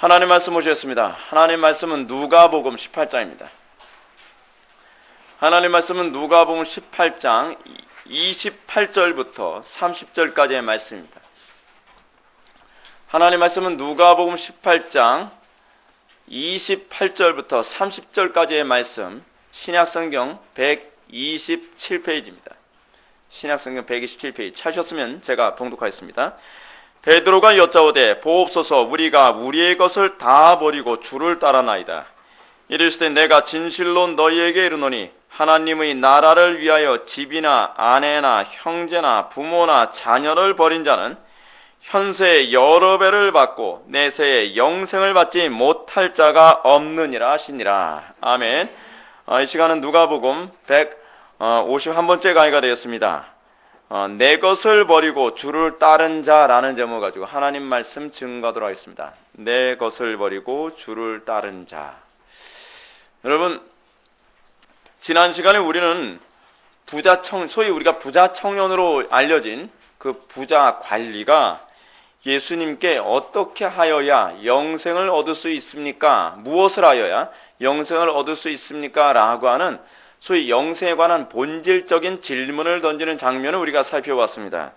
하나님 말씀 보시겠습니다. 하나님 말씀은 누가복음 18장입니다. 하나님 말씀은 누가복음 18장 28절부터 30절까지의 말씀입니다. 하나님 말씀은 누가복음 18장 28절부터 30절까지의 말씀, 신약성경 127페이지입니다. 신약성경 127페이지 찾으셨으면 제가 봉독하겠습니다. 베드로가 여짜오되 보옵소서, 우리가 우리의 것을 다 버리고 주를 따라나이다. 이르시되 내가 진실로 너희에게 이르노니 하나님의 나라를 위하여 집이나 아내나 형제나 부모나 자녀를 버린 자는 현세에 여러 배를 받고 내세에 영생을 받지 못할 자가 없느니라 하시니라. 아멘. 이 시간은 누가복음 151번째 강의가 되었습니다. 내 것을 버리고 주를 따른 자라는 제목을 가지고 하나님 말씀 증거하도록 하겠습니다. 내 것을 버리고 주를 따른 자. 여러분, 지난 시간에 우리는 소위 우리가 부자 청년으로 알려진 그 부자 관리가 예수님께 어떻게 하여야 영생을 얻을 수 있습니까? 무엇을 하여야 영생을 얻을 수 있습니까? 라고 하는 소위 영생에 관한 본질적인 질문을 던지는 장면을 우리가 살펴봤습니다.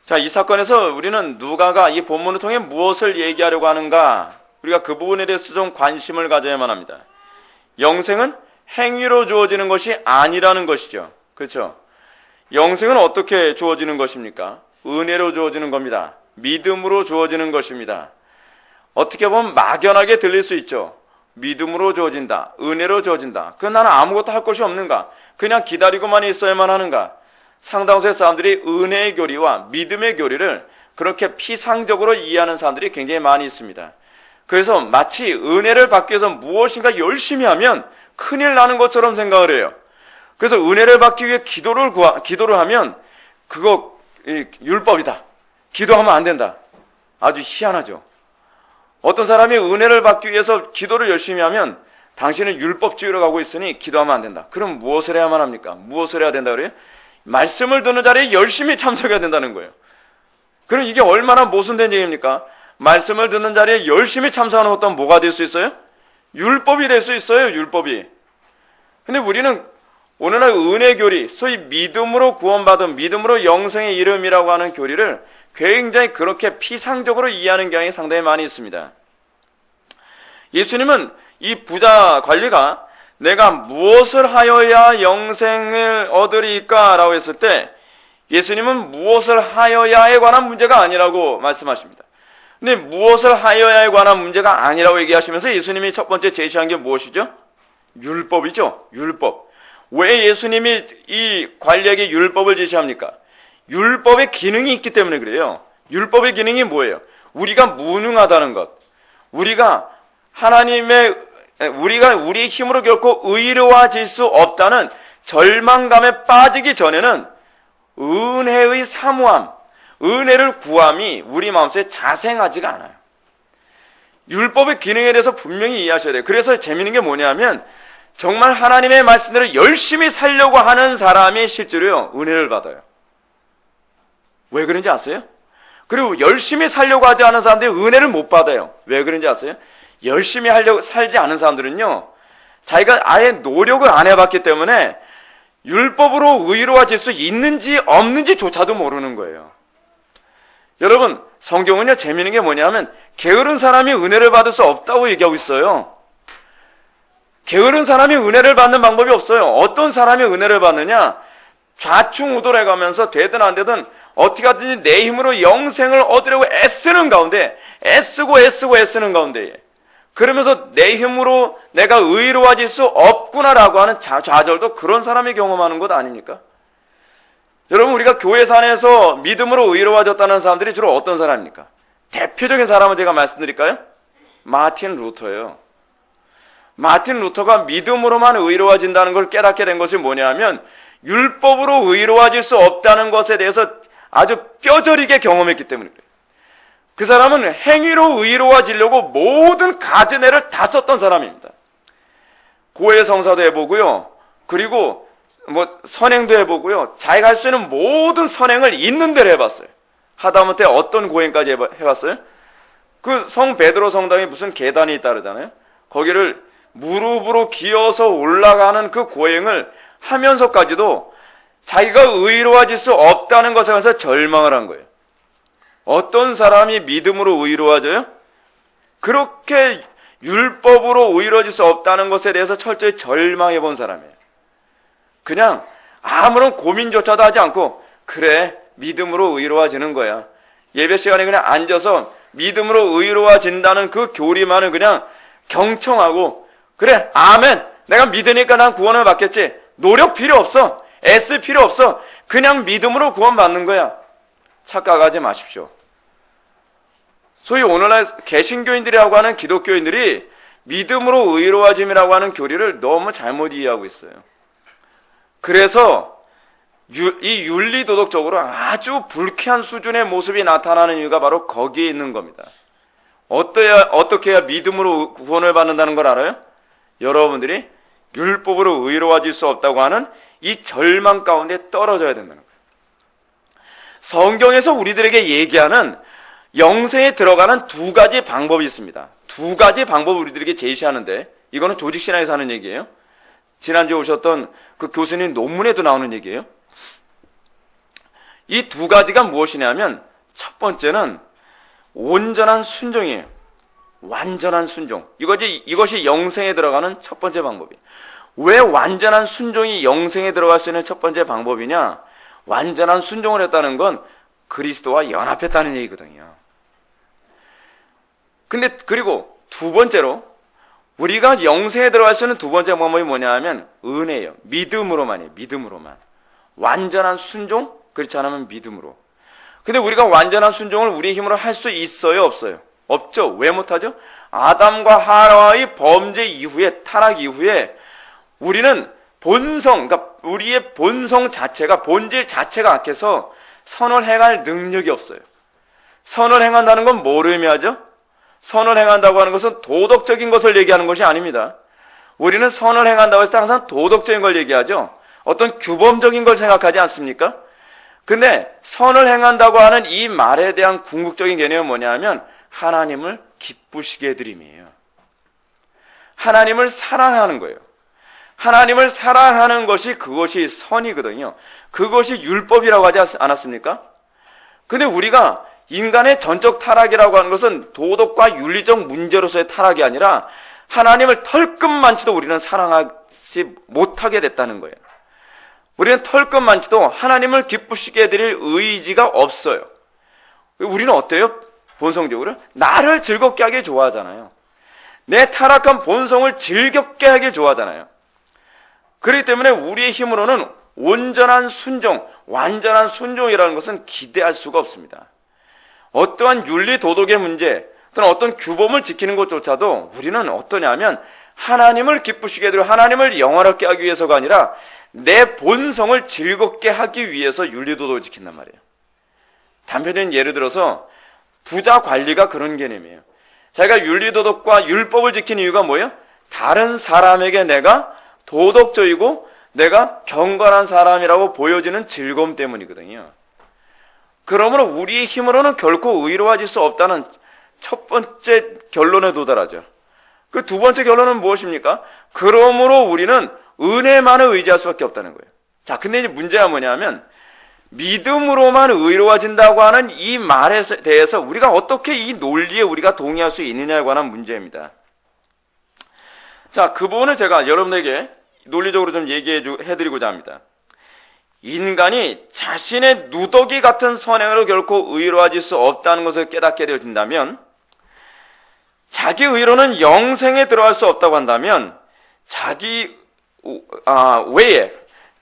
자, 이 사건에서 우리는 누가가 이 본문을 통해 무엇을 얘기하려고 하는가? 우리가 그 부분에 대해서 좀 관심을 가져야만 합니다. 영생은 행위로 주어지는 것이 아니라는 것이죠. 그렇죠? 영생은 어떻게 주어지는 것입니까? 은혜로 주어지는 겁니다. 믿음으로 주어지는 것입니다. 어떻게 보면 막연하게 들릴 수 있죠. 믿음으로 주어진다. 은혜로 주어진다. 그럼 나는 아무것도 할 것이 없는가? 그냥 기다리고만 있어야만 하는가? 상당수의 사람들이 은혜의 교리와 믿음의 교리를 그렇게 피상적으로 이해하는 사람들이 굉장히 많이 있습니다. 그래서 마치 은혜를 받기 위해서 무엇인가 열심히 하면 큰일 나는 것처럼 생각을 해요. 그래서 은혜를 받기 위해 기도를 하면 그거 율법이다. 기도하면 안 된다. 아주 희한하죠. 어떤 사람이 은혜를 받기 위해서 기도를 열심히 하면 당신은 율법주의로 가고 있으니 기도하면 안 된다. 그럼 무엇을 해야만 합니까? 무엇을 해야 된다 그래요? 말씀을 듣는 자리에 열심히 참석해야 된다는 거예요. 그럼 이게 얼마나 모순된 얘기입니까? 말씀을 듣는 자리에 열심히 참석하는 것도 뭐가 될 수 있어요? 율법이 될 수 있어요. 율법이. 근데 우리는 오늘날 은혜 교리, 소위 믿음으로 구원받은, 믿음으로 영생의 이름이라고 하는 교리를 굉장히 그렇게 피상적으로 이해하는 경향이 상당히 많이 있습니다. 예수님은 이 부자 관리가 내가 무엇을 하여야 영생을 얻으리까? 라고 했을 때 예수님은 무엇을 하여야에 관한 문제가 아니라고 말씀하십니다. 근데 무엇을 하여야에 관한 문제가 아니라고 얘기하시면서 예수님이 첫 번째 제시한 게 무엇이죠? 율법이죠. 율법. 왜 예수님이 이 관리에게 율법을 제시합니까? 율법의 기능이 있기 때문에 그래요. 율법의 기능이 뭐예요? 우리가 무능하다는 것. 우리가 우리의 힘으로 결코 의로워질 수 없다는 절망감에 빠지기 전에는 은혜의 사모함, 은혜를 구함이 우리 마음속에 자생하지가 않아요. 율법의 기능에 대해서 분명히 이해하셔야 돼요. 그래서 재미있는 게 뭐냐면 정말 하나님의 말씀대로 열심히 살려고 하는 사람이 실제로요, 은혜를 받아요. 왜 그런지 아세요? 그리고 열심히 살려고 하지 않은 사람들이 은혜를 못 받아요. 왜 그런지 아세요? 열심히 살지 않은 사람들은요, 자기가 아예 노력을 안 해봤기 때문에 율법으로 의로워질 수 있는지 없는지조차도 모르는 거예요. 여러분, 성경은요, 재미있는 게 뭐냐면 게으른 사람이 은혜를 받을 수 없다고 얘기하고 있어요. 게으른 사람이 은혜를 받는 방법이 없어요. 어떤 사람이 은혜를 받느냐? 좌충우돌해 가면서 되든 안 되든 어떻게 하든지 내 힘으로 영생을 얻으려고 애쓰는 가운데, 애쓰는 가운데, 그러면서 내 힘으로 내가 의로워질 수 없구나라고 하는 좌절도 그런 사람이 경험하는 것 아닙니까? 여러분, 우리가 교회 안에서 믿음으로 의로워졌다는 사람들이 주로 어떤 사람입니까? 대표적인 사람은 제가 말씀드릴까요? 마틴 루터예요. 마틴 루터가 믿음으로만 의로워진다는 걸 깨닫게 된 것이 뭐냐면 율법으로 의로워질 수 없다는 것에 대해서 아주 뼈저리게 경험했기 때문에 그래요. 그 사람은 행위로 의로워지려고 모든 가진애를 다 썼던 사람입니다. 고해 성사도 해보고요. 그리고 선행도 해보고요. 자기가 할 수 있는 모든 선행을 있는 대로 해봤어요. 하다못해 어떤 고행까지 해봤어요? 그 성 베드로 성당에 무슨 계단이 있다 그러잖아요. 거기를 무릎으로 기어서 올라가는 그 고행을 하면서까지도 자기가 의로워질 수 없다는 것에 관해서 절망을 한 거예요. 어떤 사람이 믿음으로 의로워져요? 그렇게 율법으로 의로워질 수 없다는 것에 대해서 철저히 절망해 본 사람이에요. 그냥 아무런 고민조차도 하지 않고 그래 믿음으로 의로워지는 거야. 예배 시간에 그냥 앉아서 믿음으로 의로워진다는 그 교리만은 그냥 경청하고 그래 아멘 내가 믿으니까 난 구원을 받겠지. 노력 필요 없어. 애쓸 필요 없어. 그냥 믿음으로 구원받는 거야. 착각하지 마십시오. 소위 오늘날 개신교인들이라고 하는 기독교인들이 믿음으로 의로워짐이라고 하는 교리를 너무 잘못 이해하고 있어요. 그래서 이 윤리도덕적으로 아주 불쾌한 수준의 모습이 나타나는 이유가 바로 거기에 있는 겁니다. 어떻게 해야 믿음으로 구원을 받는다는 걸 알아요? 여러분들이 율법으로 의로워질 수 없다고 하는 이 절망 가운데 떨어져야 된다는 거예요. 성경에서 우리들에게 얘기하는 영생에 들어가는 두 가지 방법이 있습니다. 두 가지 방법을 우리들에게 제시하는데 이거는 조직신앙에서 하는 얘기예요. 지난주에 오셨던 그 교수님 논문에도 나오는 얘기예요. 이 두 가지가 무엇이냐면 첫 번째는 온전한 순종이에요. 완전한 순종. 이것이 영생에 들어가는 첫 번째 방법이에요. 왜 완전한 순종이 영생에 들어갈 수 있는 첫 번째 방법이냐? 완전한 순종을 했다는 건 그리스도와 연합했다는 얘기거든요. 근데 그리고 두 번째로 우리가 영생에 들어갈 수 있는 두 번째 방법이 뭐냐 하면 은혜예요. 믿음으로만이에요. 믿음으로만. 완전한 순종? 그렇지 않으면 믿음으로. 근데 우리가 완전한 순종을 우리의 힘으로 할 수 있어요? 없어요? 없죠. 왜 못하죠? 아담과 하와의 범죄 이후에, 타락 이후에 우리는 그러니까 우리의 본성 자체가, 본질 자체가 악해서 선을 행할 능력이 없어요. 선을 행한다는 건 뭘 의미하죠? 선을 행한다고 하는 것은 도덕적인 것을 얘기하는 것이 아닙니다. 우리는 선을 행한다고 해서 항상 도덕적인 걸 얘기하죠. 어떤 규범적인 걸 생각하지 않습니까? 근데 선을 행한다고 하는 이 말에 대한 궁극적인 개념은 뭐냐 하면 하나님을 기쁘시게 해드림이에요. 하나님을 사랑하는 거예요. 하나님을 사랑하는 것이 그것이 선이거든요. 그것이 율법이라고 하지 않았습니까? 근데 우리가 인간의 전적 타락이라고 하는 것은 도덕과 윤리적 문제로서의 타락이 아니라 하나님을 털끝만치도 우리는 사랑하지 못하게 됐다는 거예요. 우리는 털끝만치도 하나님을 기쁘시게 해드릴 의지가 없어요. 우리는 어때요? 본성적으로? 나를 즐겁게 하길 좋아하잖아요. 내 타락한 본성을 즐겁게 하길 좋아하잖아요. 그렇기 때문에 우리의 힘으로는 온전한 순종, 완전한 순종이라는 것은 기대할 수가 없습니다. 어떠한 윤리 도덕의 문제 또는 어떤 규범을 지키는 것조차도 우리는 어떠냐면 하나님을 기쁘시게 해드리고 하나님을 영화롭게 하기 위해서가 아니라 내 본성을 즐겁게 하기 위해서 윤리 도덕을 지킨단 말이에요. 단편적인 예를 들어서 부자 관리가 그런 개념이에요. 자기가 윤리 도덕과 율법을 지키는 이유가 뭐예요? 다른 사람에게 내가 도덕적이고 내가 경건한 사람이라고 보여지는 즐거움 때문이거든요. 그러므로 우리의 힘으로는 결코 의로워질 수 없다는 첫 번째 결론에 도달하죠. 그 두 번째 결론은 무엇입니까? 그러므로 우리는 은혜만을 의지할 수밖에 없다는 거예요. 자, 근데 이제 문제가 뭐냐면 믿음으로만 의로워진다고 하는 이 말에 대해서 우리가 어떻게 이 논리에 우리가 동의할 수 있느냐에 관한 문제입니다. 자, 그 부분을 제가 여러분에게 논리적으로 좀 해드리고자 합니다. 인간이 자신의 누더기 같은 선행으로 결코 의로워질 수 없다는 것을 깨닫게 되어진다면, 자기 의로는 영생에 들어갈 수 없다고 한다면 자기 외에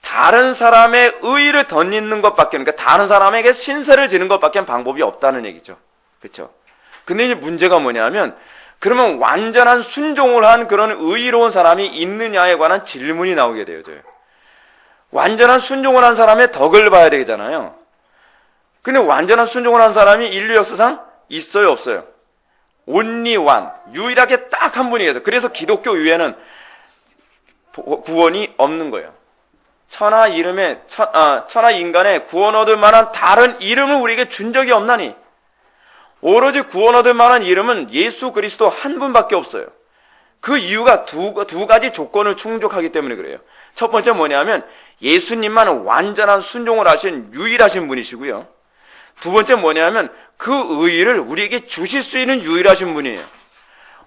다른 사람의 의를 덧입는 것밖에, 그러니까 다른 사람에게 신세를 지는 것밖에 방법이 없다는 얘기죠. 그렇죠? 근데 이제 문제가 뭐냐면, 그러면 완전한 순종을 한 그런 의로운 사람이 있느냐에 관한 질문이 나오게 되어져요. 완전한 순종을 한 사람의 덕을 봐야 되잖아요. 근데 완전한 순종을 한 사람이 인류 역사상 있어요, 없어요? only one, 유일하게 딱 한 분이 계세요. 그래서 기독교 위에는 구원이 없는 거예요. 천하 인간의 구원 얻을 만한 다른 이름을 우리에게 준 적이 없나니 오로지 구원 얻을 만한 이름은 예수 그리스도 한 분밖에 없어요. 그 이유가 두 가지 조건을 충족하기 때문에 그래요. 첫 번째 뭐냐면 예수님만 완전한 순종을 하신 유일하신 분이시고요. 두 번째 뭐냐면 그 의의를 우리에게 주실 수 있는 유일하신 분이에요.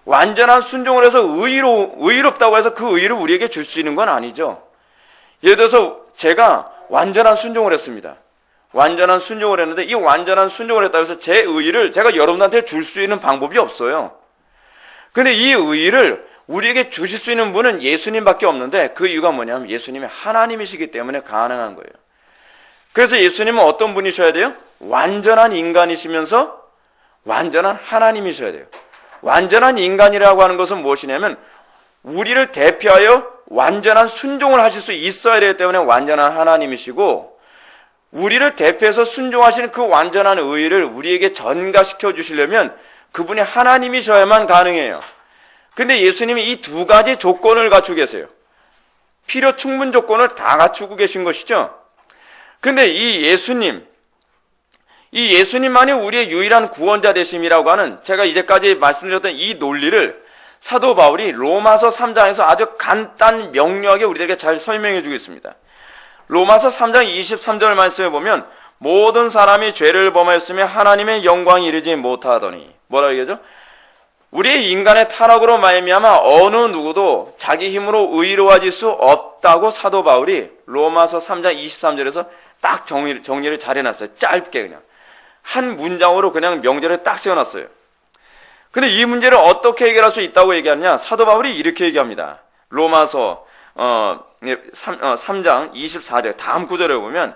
완전한 순종을 해서 의롭다고 해서 그 의의를 우리에게 줄 수 있는 건 아니죠. 예를 들어서 제가 완전한 순종을 했습니다. 완전한 순종을 했는데 이 완전한 순종을 했다고 해서 제 의의를 제가 여러분한테 줄 수 있는 방법이 없어요. 근데 이 의의를 우리에게 주실 수 있는 분은 예수님밖에 없는데 그 이유가 뭐냐면 예수님이 하나님이시기 때문에 가능한 거예요. 그래서 예수님은 어떤 분이셔야 돼요? 완전한 인간이시면서 완전한 하나님이셔야 돼요. 완전한 인간이라고 하는 것은 무엇이냐면 우리를 대표하여 완전한 순종을 하실 수 있어야 되기 때문에 완전한 하나님이시고, 우리를 대표해서 순종하시는 그 완전한 의의를 우리에게 전가시켜 주시려면 그분이 하나님이셔야만 가능해요. 근데 예수님이 이 두 가지 조건을 갖추고 계세요. 필요 충분 조건을 다 갖추고 계신 것이죠. 근데 이 예수님만이 우리의 유일한 구원자 되심이라고 하는, 제가 이제까지 말씀드렸던 이 논리를 사도 바울이 로마서 3장에서 아주 간단 명료하게 우리에게 잘 설명해 주고 있습니다. 로마서 3장 23절 말씀에 보면 모든 사람이 죄를 범하였으며 하나님의 영광이 이르지 못하더니, 뭐라고 얘기하죠? 우리의 인간의 타락으로 말미암아 어느 누구도 자기 힘으로 의로워질 수 없다고 사도 바울이 로마서 3장 23절에서 딱 정리를 잘 해놨어요. 짧게 그냥 한 문장으로 그냥 명제를 딱 세워놨어요. 근데 이 문제를 어떻게 해결할 수 있다고 얘기하느냐? 사도 바울이 이렇게 얘기합니다. 로마서 3장 24절 다음 구절에 보면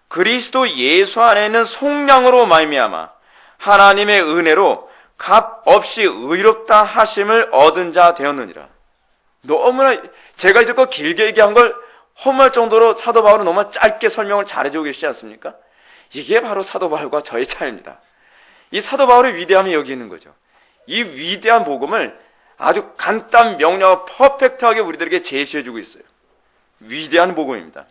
그리스도 예수 안에 있는 속량으로 말미암아 하나님의 은혜로 값 없이 의롭다 하심을 얻은 자 되었느니라. 너무나 제가 이제껏 길게 얘기한 걸 허무할 정도로 사도 바울은 너무 짧게 설명을 잘해주고 계시지 않습니까? 이게 바로 사도 바울과 저의 차이입니다. 이 사도 바울의 위대함이 여기 있는 거죠. 이 위대한 복음을 아주 간단 명료하고 퍼펙트하게 우리들에게 제시해주고 있어요. 위대한 복음입니다.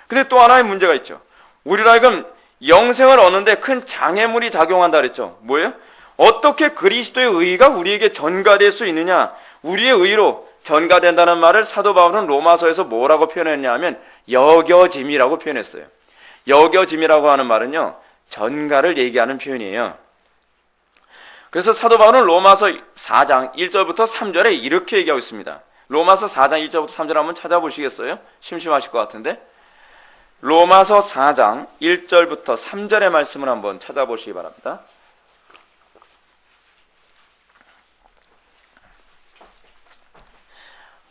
근데 또 하나의 문제가 있죠. 우리로 하여금 영생을 얻는데 큰 장애물이 작용한다 그랬죠. 뭐예요? 어떻게 그리스도의 의의가 우리에게 전가될 수 있느냐? 우리의 의의로 전가된다는 말을 사도 바울은 로마서에서 뭐라고 표현했냐 하면 여겨짐이라고 표현했어요. 여겨짐이라고 하는 말은요, 전가를 얘기하는 표현이에요. 그래서 사도 바울은 로마서 4장 1절부터 3절에 이렇게 얘기하고 있습니다. 로마서 4장 1절부터 3절 한번 찾아보시겠어요? 심심하실 것 같은데. 로마서 4장 1절부터 3절의 말씀을 한번 찾아보시기 바랍니다.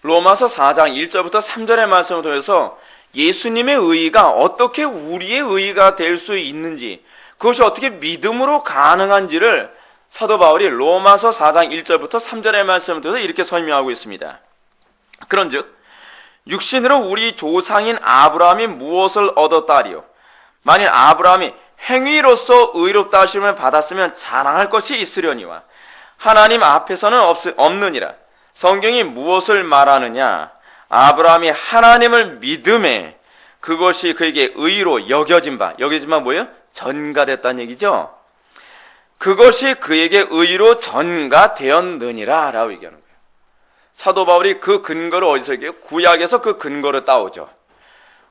로마서 4장 1절부터 3절의 말씀을 통해서 예수님의 의의가 어떻게 우리의 의의가 될 수 있는지, 그것이 어떻게 믿음으로 가능한지를 사도 바울이 로마서 4장 1절부터 3절의 말씀을 통해서 이렇게 설명하고 있습니다. 그런즉 육신으로 우리 조상인 아브라함이 무엇을 얻었다리요? 만일 아브라함이 행위로서 의롭다 하심을 받았으면 자랑할 것이 있으려니와 하나님 앞에서는 없느니라. 성경이 무엇을 말하느냐? 아브라함이 하나님을 믿음에 그것이 그에게 의로 여겨진 바 뭐예요? 전가됐다는 얘기죠. 그것이 그에게 의로 전가되었느니라 라고 얘기하는 거예요. 사도 바울이 그 근거를 어디서 얘기해요? 구약에서 그 근거를 따오죠.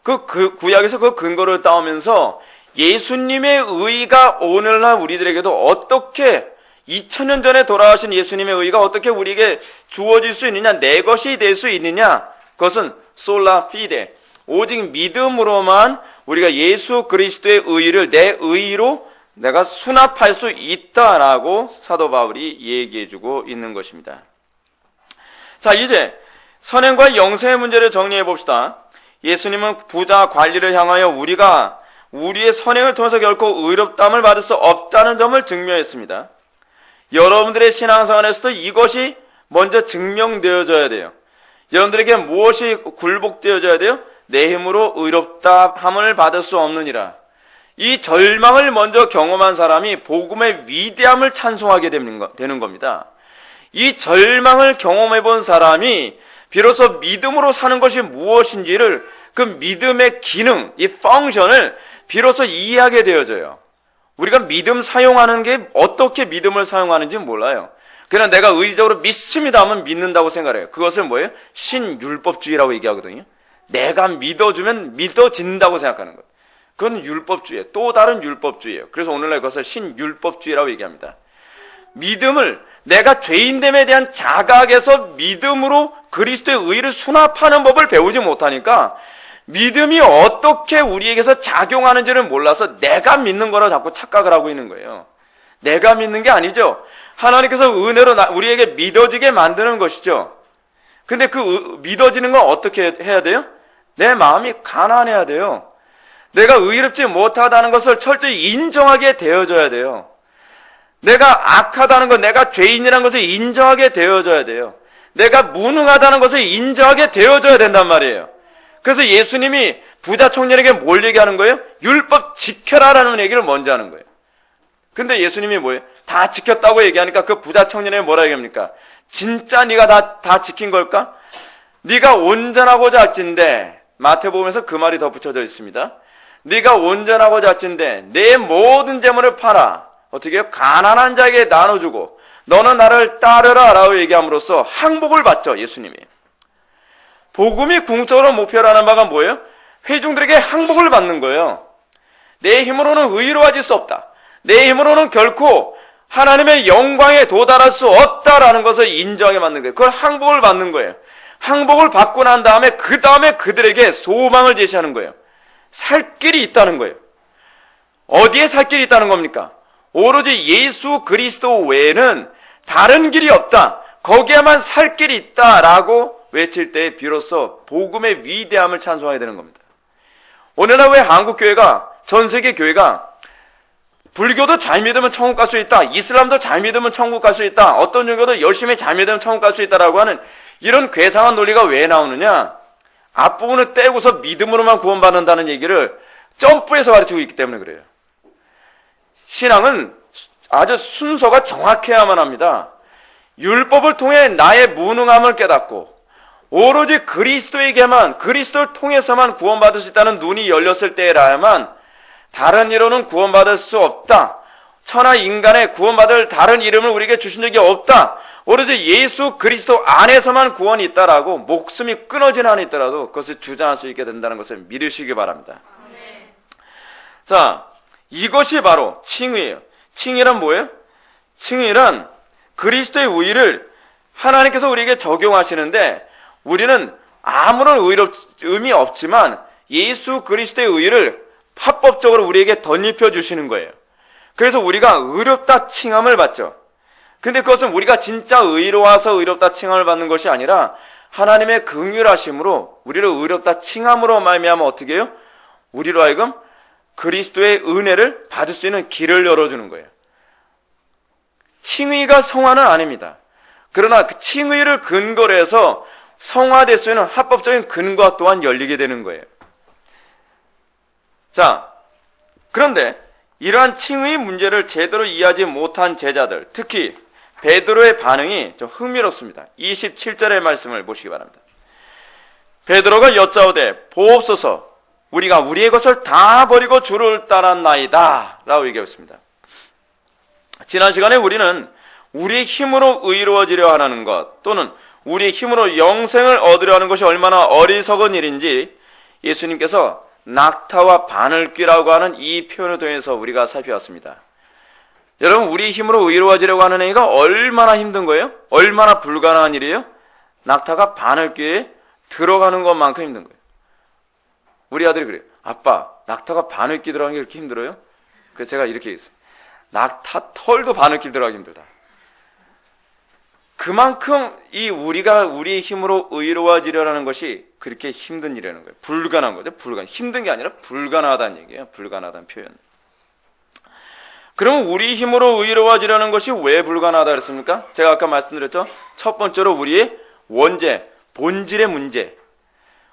구약에서 그 근거를 따오면서 예수님의 의가 오늘날 우리들에게도 어떻게 2000년 전에 돌아가신 예수님의 의가 어떻게 우리에게 주어질 수 있느냐, 내 것이 될 수 있느냐, 그것은 솔라 피데, 오직 믿음으로만 우리가 예수 그리스도의 의를 내 의로 내가 수납할 수 있다라고 사도 바울이 얘기해주고 있는 것입니다. 자, 이제 선행과 영생의 문제를 정리해 봅시다. 예수님은 부자 관리를 향하여 우리가 우리의 선행을 통해서 결코 의롭다함을 받을 수 없다는 점을 증명했습니다. 여러분들의 신앙생활에서도 이것이 먼저 증명되어져야 돼요. 여러분들에게 무엇이 굴복되어져야 돼요? 내 힘으로 의롭다함을 받을 수 없느니라. 이 절망을 먼저 경험한 사람이 복음의 위대함을 찬송하게 되는 겁니다. 이 절망을 경험해 본 사람이 비로소 믿음으로 사는 것이 무엇인지를, 그 믿음의 기능, 이 펑션을 비로소 이해하게 되어져요. 우리가 믿음 사용하는 게 어떻게 믿음을 사용하는지 몰라요. 그냥 내가 의지적으로 믿습니다 하면 믿는다고 생각해요. 그것을 뭐예요? 신율법주의라고 얘기하거든요. 내가 믿어주면 믿어진다고 생각하는 것. 그건 율법주의예요. 또 다른 율법주의예요. 그래서 오늘날 그것을 신율법주의라고 얘기합니다. 믿음을 내가 죄인됨에 대한 자각에서 믿음으로 그리스도의 의를 수납하는 법을 배우지 못하니까 믿음이 어떻게 우리에게서 작용하는지를 몰라서 내가 믿는 거라 자꾸 착각을 하고 있는 거예요. 내가 믿는 게 아니죠. 하나님께서 은혜로 우리에게 믿어지게 만드는 것이죠. 근데 그 믿어지는 건 어떻게 해야 돼요? 내 마음이 가난해야 돼요. 내가 의롭지 못하다는 것을 철저히 인정하게 되어져야 돼요. 내가 악하다는 것, 내가 죄인이라는 것을 인정하게 되어져야 돼요. 내가 무능하다는 것을 인정하게 되어져야 된단 말이에요. 그래서 예수님이 부자 청년에게 뭘 얘기하는 거예요? 율법 지켜라라는 얘기를 먼저 하는 거예요. 근데 예수님이 뭐예요? 다 지켰다고 얘기하니까 그 부자 청년에게 뭐라 얘기합니까? 진짜 네가 다 지킨 걸까? 네가 온전하고자 할진대, 마태복음에서 그 말이 덧붙여져 있습니다. 네가 온전하고자 할진대 내 모든 재물을 팔아 어떻게 해요? 가난한 자에게 나눠주고 너는 나를 따르라 라고 얘기함으로써 항복을 받죠. 예수님이. 복음이 궁극적으로 목표라는 바가 뭐예요? 회중들에게 항복을 받는 거예요. 내 힘으로는 의로워질 수 없다. 내 힘으로는 결코 하나님의 영광에 도달할 수 없다라는 것을 인정하게 만든 거예요. 그걸 항복을 받는 거예요. 항복을 받고 난 다음에 그 다음에 그들에게 소망을 제시하는 거예요. 살 길이 있다는 거예요. 어디에 살 길이 있다는 겁니까? 오로지 예수 그리스도 외에는 다른 길이 없다. 거기에만 살 길이 있다라고 외칠 때 비로소 복음의 위대함을 찬송하게 되는 겁니다. 오늘날 왜 한국 교회가, 전 세계 교회가 불교도 잘 믿으면 천국 갈 수 있다, 이슬람도 잘 믿으면 천국 갈 수 있다, 어떤 종교도 열심히 잘 믿으면 천국 갈 수 있다라고 하는 이런 괴상한 논리가 왜 나오느냐? 앞부분을 떼고서 믿음으로만 구원받는다는 얘기를 점프해서 가르치고 있기 때문에 그래요. 신앙은 아주 순서가 정확해야만 합니다. 율법을 통해 나의 무능함을 깨닫고 오로지 그리스도에게만, 그리스도를 통해서만 구원받을 수 있다는 눈이 열렸을 때라야만 다른 이로는 구원받을 수 없다. 천하 인간에 구원받을 다른 이름을 우리에게 주신 적이 없다. 오로지 예수 그리스도 안에서만 구원이 있다라고 목숨이 끊어진 한이 있더라도 그것을 주장할 수 있게 된다는 것을 믿으시기 바랍니다. 자, 이것이 바로 칭의예요. 칭의란 뭐예요? 칭의란 그리스도의 의를 하나님께서 우리에게 적용하시는데 우리는 아무런 의미 없지만 예수 그리스도의 의를 합법적으로 우리에게 덧입혀 주시는 거예요. 그래서 우리가 의롭다 칭함을 받죠. 근데 그것은 우리가 진짜 의로워서 의롭다 칭함을 받는 것이 아니라 하나님의 긍휼하심으로 우리를 의롭다 칭함으로 말미암아 어떻게 해요? 우리로 하여금 그리스도의 은혜를 받을 수 있는 길을 열어주는 거예요. 칭의가 성화는 아닙니다. 그러나 그 칭의를 근거로 해서 성화될 수 있는 합법적인 근거 또한 열리게 되는 거예요. 자, 그런데 이러한 칭의 문제를 제대로 이해하지 못한 제자들, 특히 베드로의 반응이 좀 흥미롭습니다. 27절의 말씀을 보시기 바랍니다. 베드로가 여짜오되 보옵소서 우리가 우리의 것을 다 버리고 주를 따랐나이다 라고 얘기했습니다. 지난 시간에 우리는 우리의 힘으로 의로워지려 하는 것 또는 우리의 힘으로 영생을 얻으려 하는 것이 얼마나 어리석은 일인지 예수님께서 낙타와 바늘귀라고 하는 이 표현을 통해서 우리가 살펴봤습니다. 여러분, 우리 힘으로 의로워지려고 하는 행위가 얼마나 힘든 거예요? 얼마나 불가능한 일이에요? 낙타가 바늘귀에 들어가는 것만큼 힘든 거예요. 우리 아들이 그래요. 아빠, 낙타가 바늘귀 들어가는 게 그렇게 힘들어요? 그래서 제가 이렇게 얘기했어요. 낙타 털도 바늘귀 들어가기 힘들다. 그만큼 우리가 우리의 힘으로 의로워지려는 것이 그렇게 힘든 일이라는 거예요. 불가능한 거죠. 힘든 게 아니라 불가능하다는 얘기예요. 불가능하다는 표현. 그러면 우리 힘으로 의로워지려는 것이 왜 불가능하다 그랬습니까? 제가 아까 말씀드렸죠. 첫 번째로 우리의 원죄, 본질의 문제.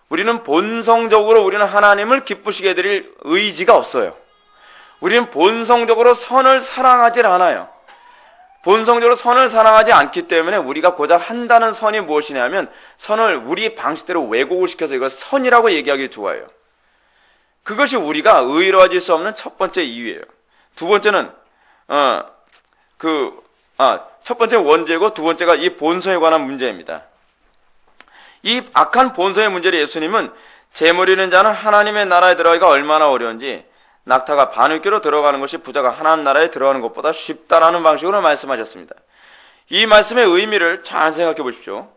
우리는 본성적으로 우리는 하나님을 기쁘시게 해드릴 의지가 없어요. 우리는 본성적으로 선을 사랑하지 않아요. 본성적으로 선을 사랑하지 않기 때문에 우리가 고작 한다는 선이 무엇이냐면 선을 우리 방식대로 왜곡을 시켜서 이걸 선이라고 얘기하기 좋아해요. 그것이 우리가 의로워질 수 없는 첫 번째 이유예요. 두 번째는 첫 번째 원죄고 두 번째가 이 본성에 관한 문제입니다. 이 악한 본성의 문제를 예수님은 재물 있는 자는 하나님의 나라에 들어가기가 얼마나 어려운지 낙타가 바늘귀로 들어가는 것이 부자가 하나님 나라에 들어가는 것보다 쉽다라는 방식으로 말씀하셨습니다. 이 말씀의 의미를 잘 생각해 보십시오.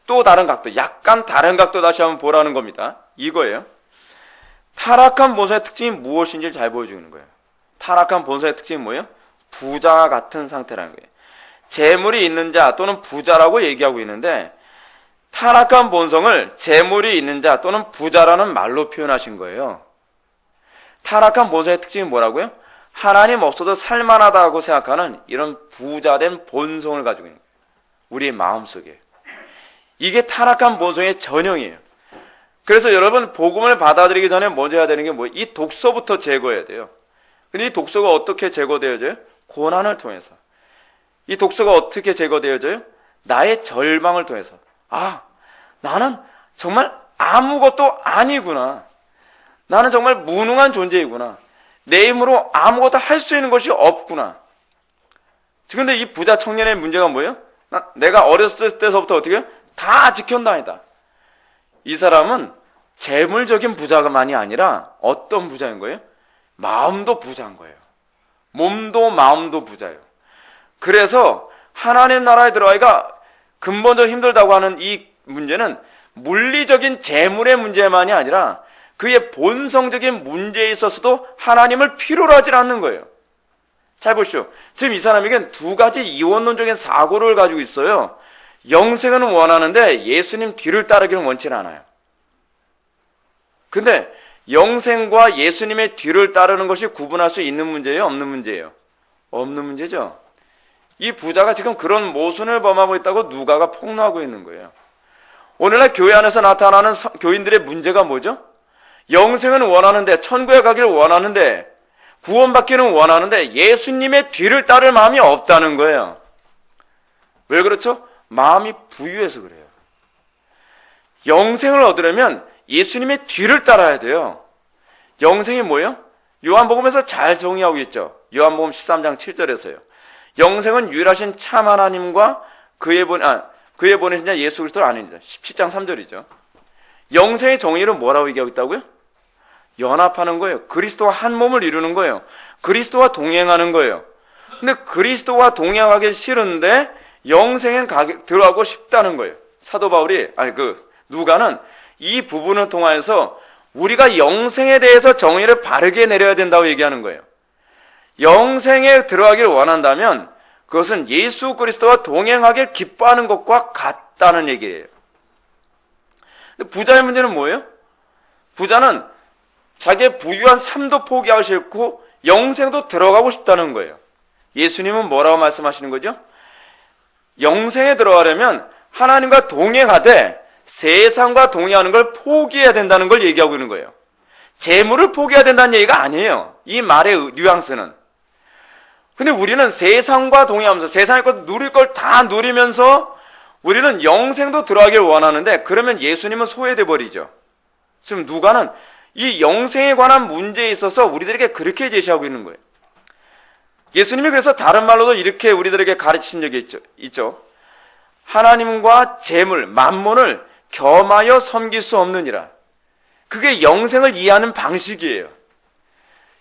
또 다른 각도, 약간 다른 각도 다시 한번 보라는 겁니다. 이거예요. 타락한 본성의 특징이 무엇인지를 잘 보여주는 거예요. 타락한 본성의 특징이 뭐예요? 부자와 같은 상태라는 거예요. 재물이 있는 자 또는 부자라고 얘기하고 있는데 타락한 본성을 재물이 있는 자 또는 부자라는 말로 표현하신 거예요. 타락한 본성의 특징이 뭐라고요? 하나님 없어도 살만하다고 생각하는 이런 부자된 본성을 가지고 있는 거예요. 우리의 마음속에. 이게 타락한 본성의 전형이에요. 그래서 여러분 복음을 받아들이기 전에 먼저 해야 되는 게 뭐예요? 이 독소부터 제거해야 돼요. 근데 이 독소가 어떻게 제거되어져요? 고난을 통해서. 이 독소가 어떻게 제거되어져요? 나의 절망을 통해서. 나는 정말 아무것도 아니구나. 나는 정말 무능한 존재이구나. 내 힘으로 아무것도 할 수 있는 것이 없구나. 그런데 이 부자 청년의 문제가 뭐예요? 내가 어렸을 때서부터 어떻게 해요? 다 지켰나이다. 이 사람은 재물적인 부자만이 아니라 어떤 부자인 거예요? 마음도 부자인 거예요. 몸도 마음도 부자예요. 그래서 하나님 나라에 들어가기가 근본적으로 힘들다고 하는 이 문제는 물리적인 재물의 문제만이 아니라 그의 본성적인 문제에 있어서도 하나님을 필요로 하지 않는 거예요. 잘 보시죠. 지금 이 사람에겐 두 가지 이원론적인 사고를 가지고 있어요. 영생은 원하는데 예수님 뒤를 따르기는 원치는 않아요. 근데 영생과 예수님의 뒤를 따르는 것이 구분할 수 있는 문제예요? 없는 문제예요? 없는 문제죠. 이 부자가 지금 그런 모순을 범하고 있다고 누가가 폭로하고 있는 거예요. 오늘날 교회 안에서 나타나는 교인들의 문제가 뭐죠? 영생은 원하는데, 천국에 가기를 원하는데, 구원받기는 원하는데 예수님의 뒤를 따를 마음이 없다는 거예요. 왜 그렇죠? 마음이 부유해서 그래요. 영생을 얻으려면 예수님의 뒤를 따라야 돼요. 영생이 뭐예요? 요한복음에서 잘 정의하고 있죠. 요한복음 13장 7절에서요. 영생은 유일하신 참 하나님과 그의 보내신 자 예수 그리스도를 아닙니다. 17장 3절이죠. 영생의 정의를 뭐라고 얘기하고 있다고요? 연합하는 거예요. 그리스도와 한 몸을 이루는 거예요. 그리스도와 동행하는 거예요. 근데 그리스도와 동행하기 싫은데 영생에 들어가고 싶다는 거예요. 사도 바울이 누가는 이 부분을 통해서 우리가 영생에 대해서 정의를 바르게 내려야 된다고 얘기하는 거예요. 영생에 들어가길 원한다면 그것은 예수 그리스도와 동행하길 기뻐하는 것과 같다는 얘기예요. 부자의 문제는 뭐예요? 부자는 자기의 부유한 삶도 포기하고 싶고 영생도 들어가고 싶다는 거예요. 예수님은 뭐라고 말씀하시는 거죠? 영생에 들어가려면 하나님과 동행하되 세상과 동행하는 걸 포기해야 된다는 걸 얘기하고 있는 거예요. 재물을 포기해야 된다는 얘기가 아니에요. 이 말의 뉘앙스는. 근데 우리는 세상과 동행하면서 세상의 것 누릴 걸 다 누리면서 우리는 영생도 들어가길 원하는데 그러면 예수님은 소외돼 버리죠. 지금 누가는 이 영생에 관한 문제에 있어서 우리들에게 그렇게 제시하고 있는 거예요. 예수님이 그래서 다른 말로도 이렇게 우리들에게 가르치신 적이 있죠. 하나님과 재물, 만몬을 겸하여 섬길 수 없느니라. 그게 영생을 이해하는 방식이에요.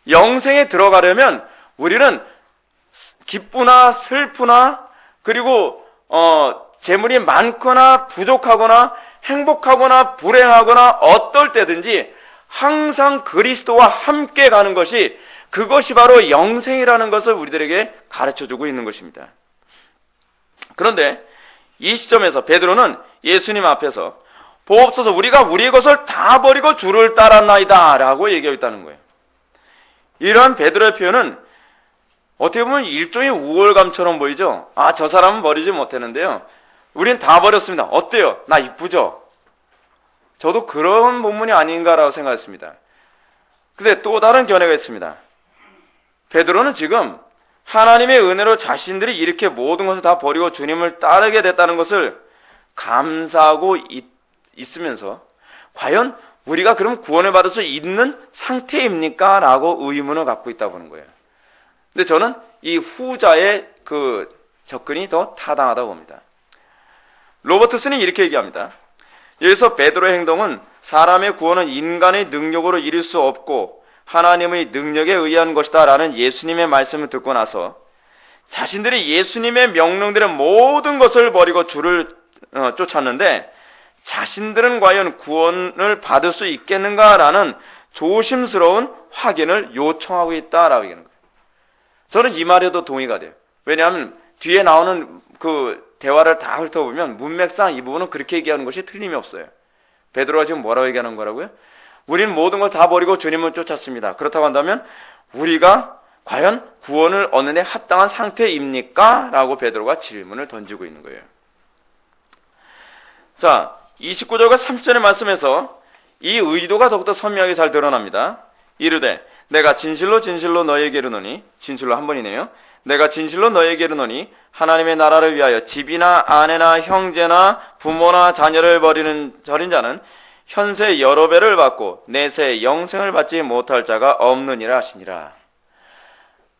영생에 들어가려면 우리는 기쁘나 슬프나 그리고 재물이 많거나 부족하거나 행복하거나 불행하거나 어떨 때든지 항상 그리스도와 함께 가는 것이 그것이 바로 영생이라는 것을 우리들에게 가르쳐주고 있는 것입니다. 그런데 이 시점에서 베드로는 예수님 앞에서 보옵소서 우리가 우리의 것을 다 버리고 주를 따랐나이다 라고 얘기하고 있다는 거예요. 이러한 베드로의 표현은 어떻게 보면 일종의 우월감처럼 보이죠. 저 사람은 버리지 못했는데요. 우린 다 버렸습니다. 어때요? 나 이쁘죠? 저도 그런 본문이 아닌가라고 생각했습니다. 근데 또 다른 견해가 있습니다. 베드로는 지금 하나님의 은혜로 자신들이 이렇게 모든 것을 다 버리고 주님을 따르게 됐다는 것을 감사하고 있으면서 과연 우리가 그럼 구원을 받을 수 있는 상태입니까? 라고 의문을 갖고 있다고 하는 거예요. 근데 저는 이 후자의 그 접근이 더 타당하다고 봅니다. 로버트슨이 이렇게 얘기합니다. 여기서 베드로의 행동은 사람의 구원은 인간의 능력으로 이룰 수 없고 하나님의 능력에 의한 것이다 라는 예수님의 말씀을 듣고 나서 자신들이 예수님의 명령들의 모든 것을 버리고 주를 쫓았는데 자신들은 과연 구원을 받을 수 있겠는가라는 조심스러운 확인을 요청하고 있다라고 얘기하는 거예요. 저는 이 말에도 동의가 돼요. 왜냐하면 뒤에 나오는 그 대화를 다 훑어보면 문맥상 이 부분은 그렇게 얘기하는 것이 틀림이 없어요. 베드로가 지금 뭐라고 얘기하는 거라고요? 우리는 모든 걸 다 버리고 주님을 쫓았습니다. 그렇다고 한다면 우리가 과연 구원을 얻는 데 합당한 상태입니까? 라고 베드로가 질문을 던지고 있는 거예요. 자, 29절과 30절의 말씀에서 이 의도가 더욱더 선명하게 잘 드러납니다. 이르되 내가 진실로 진실로 너희에게 이르노니, 진실로 한 번이네요. 내가 진실로 너희에게 이르노니 하나님의 나라를 위하여 집이나 아내나 형제나 부모나 자녀를 버리는 저린 자는 현세 여러 배를 받고 내세 영생을 받지 못할 자가 없느니라 하시니라.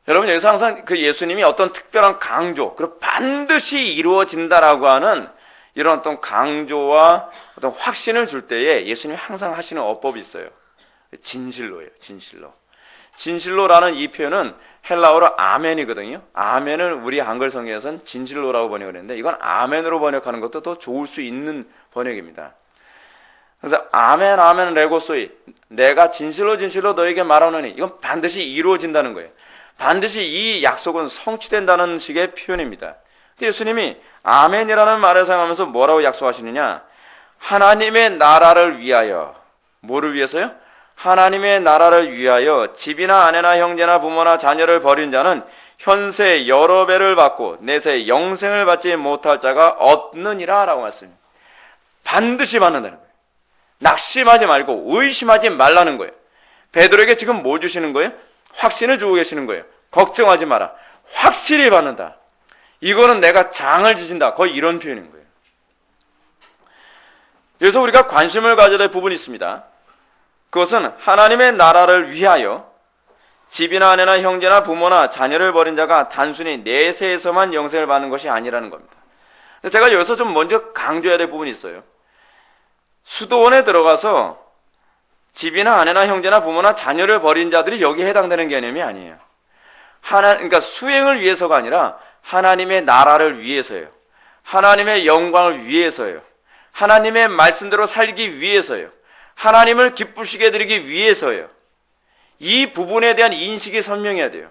여러분, 여기서 항상 그 예수님이 어떤 특별한 강조, 그리고 반드시 이루어진다라고 하는 이런 어떤 강조와 어떤 확신을 줄 때에 예수님이 항상 하시는 어법이 있어요. 진실로예요, 진실로. 진실로라는 이 표현은 헬라어로 아멘이거든요. 아멘을 우리 한글 성경에서는 진실로라고 번역을 했는데 이건 아멘으로 번역하는 것도 더 좋을 수 있는 번역입니다. 그래서 아멘 아멘 레고소이, 내가 진실로 진실로 너에게 말하노니, 이건 반드시 이루어진다는 거예요. 반드시 이 약속은 성취된다는 식의 표현입니다. 근데 예수님이 아멘이라는 말을 사용하면서 뭐라고 약속하시느냐? 하나님의 나라를 위하여. 뭐를 위해서요? 하나님의 나라를 위하여 집이나 아내나 형제나 부모나 자녀를 버린 자는 현세 여러 배를 받고 내세 영생을 받지 못할 자가 없느니라 라고 말씀합니다. 반드시 받는다는 거예요. 낙심하지 말고 의심하지 말라는 거예요. 베드로에게 지금 뭐 주시는 거예요? 확신을 주고 계시는 거예요. 걱정하지 마라. 확실히 받는다. 이거는 내가 장을 지신다. 거의 이런 표현인 거예요. 그래서 우리가 관심을 가져야 될 부분이 있습니다. 그것은 하나님의 나라를 위하여 집이나 아내나 형제나 부모나 자녀를 버린 자가 단순히 내세에서만 영생을 받는 것이 아니라는 겁니다. 제가 여기서 좀 먼저 강조해야 될 부분이 있어요. 수도원에 들어가서 집이나 아내나 형제나 부모나 자녀를 버린 자들이 여기에 해당되는 개념이 아니에요. 그러니까 수행을 위해서가 아니라 하나님의 나라를 위해서예요. 하나님의 영광을 위해서예요. 하나님의 말씀대로 살기 위해서예요. 하나님을 기쁘시게 해드리기 위해서예요. 이 부분에 대한 인식이 선명해야 돼요.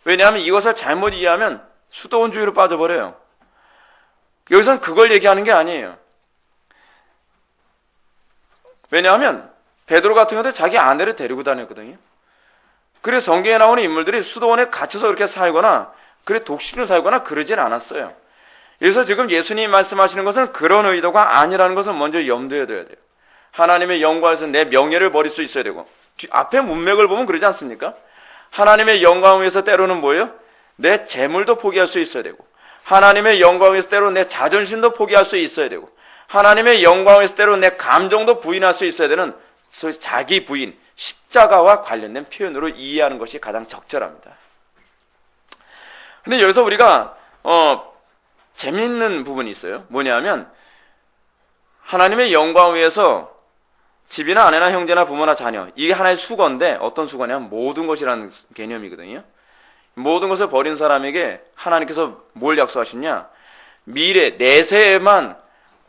왜냐하면 이것을 잘못 이해하면 수도원주의로 빠져버려요. 여기서는 그걸 얘기하는 게 아니에요. 왜냐하면 베드로 같은 경우도 자기 아내를 데리고 다녔거든요. 그래서 성경에 나오는 인물들이 수도원에 갇혀서 그렇게 살거나 그래 독신으로 살거나 그러진 않았어요. 그래서 지금 예수님이 말씀하시는 것은 그런 의도가 아니라는 것을 먼저 염두에 둬야 돼요. 하나님의 영광에서 내 명예를 버릴 수 있어야 되고, 앞에 문맥을 보면 그러지 않습니까? 하나님의 영광을 위해서 때로는 뭐예요? 내 재물도 포기할 수 있어야 되고, 하나님의 영광을 위해서 때로 내 자존심도 포기할 수 있어야 되고, 하나님의 영광을 위해서 때로 내 감정도 부인할 수 있어야 되는 소위 자기 부인, 십자가와 관련된 표현으로 이해하는 것이 가장 적절합니다. 근데 여기서 우리가 재미있는 부분이 있어요. 뭐냐면 하나님의 영광을 위해서 집이나 아내나 형제나 부모나 자녀, 이게 하나의 수거인데 어떤 수거냐면 모든 것이라는 개념이거든요. 모든 것을 버린 사람에게 하나님께서 뭘 약속하셨냐? 미래 내세에만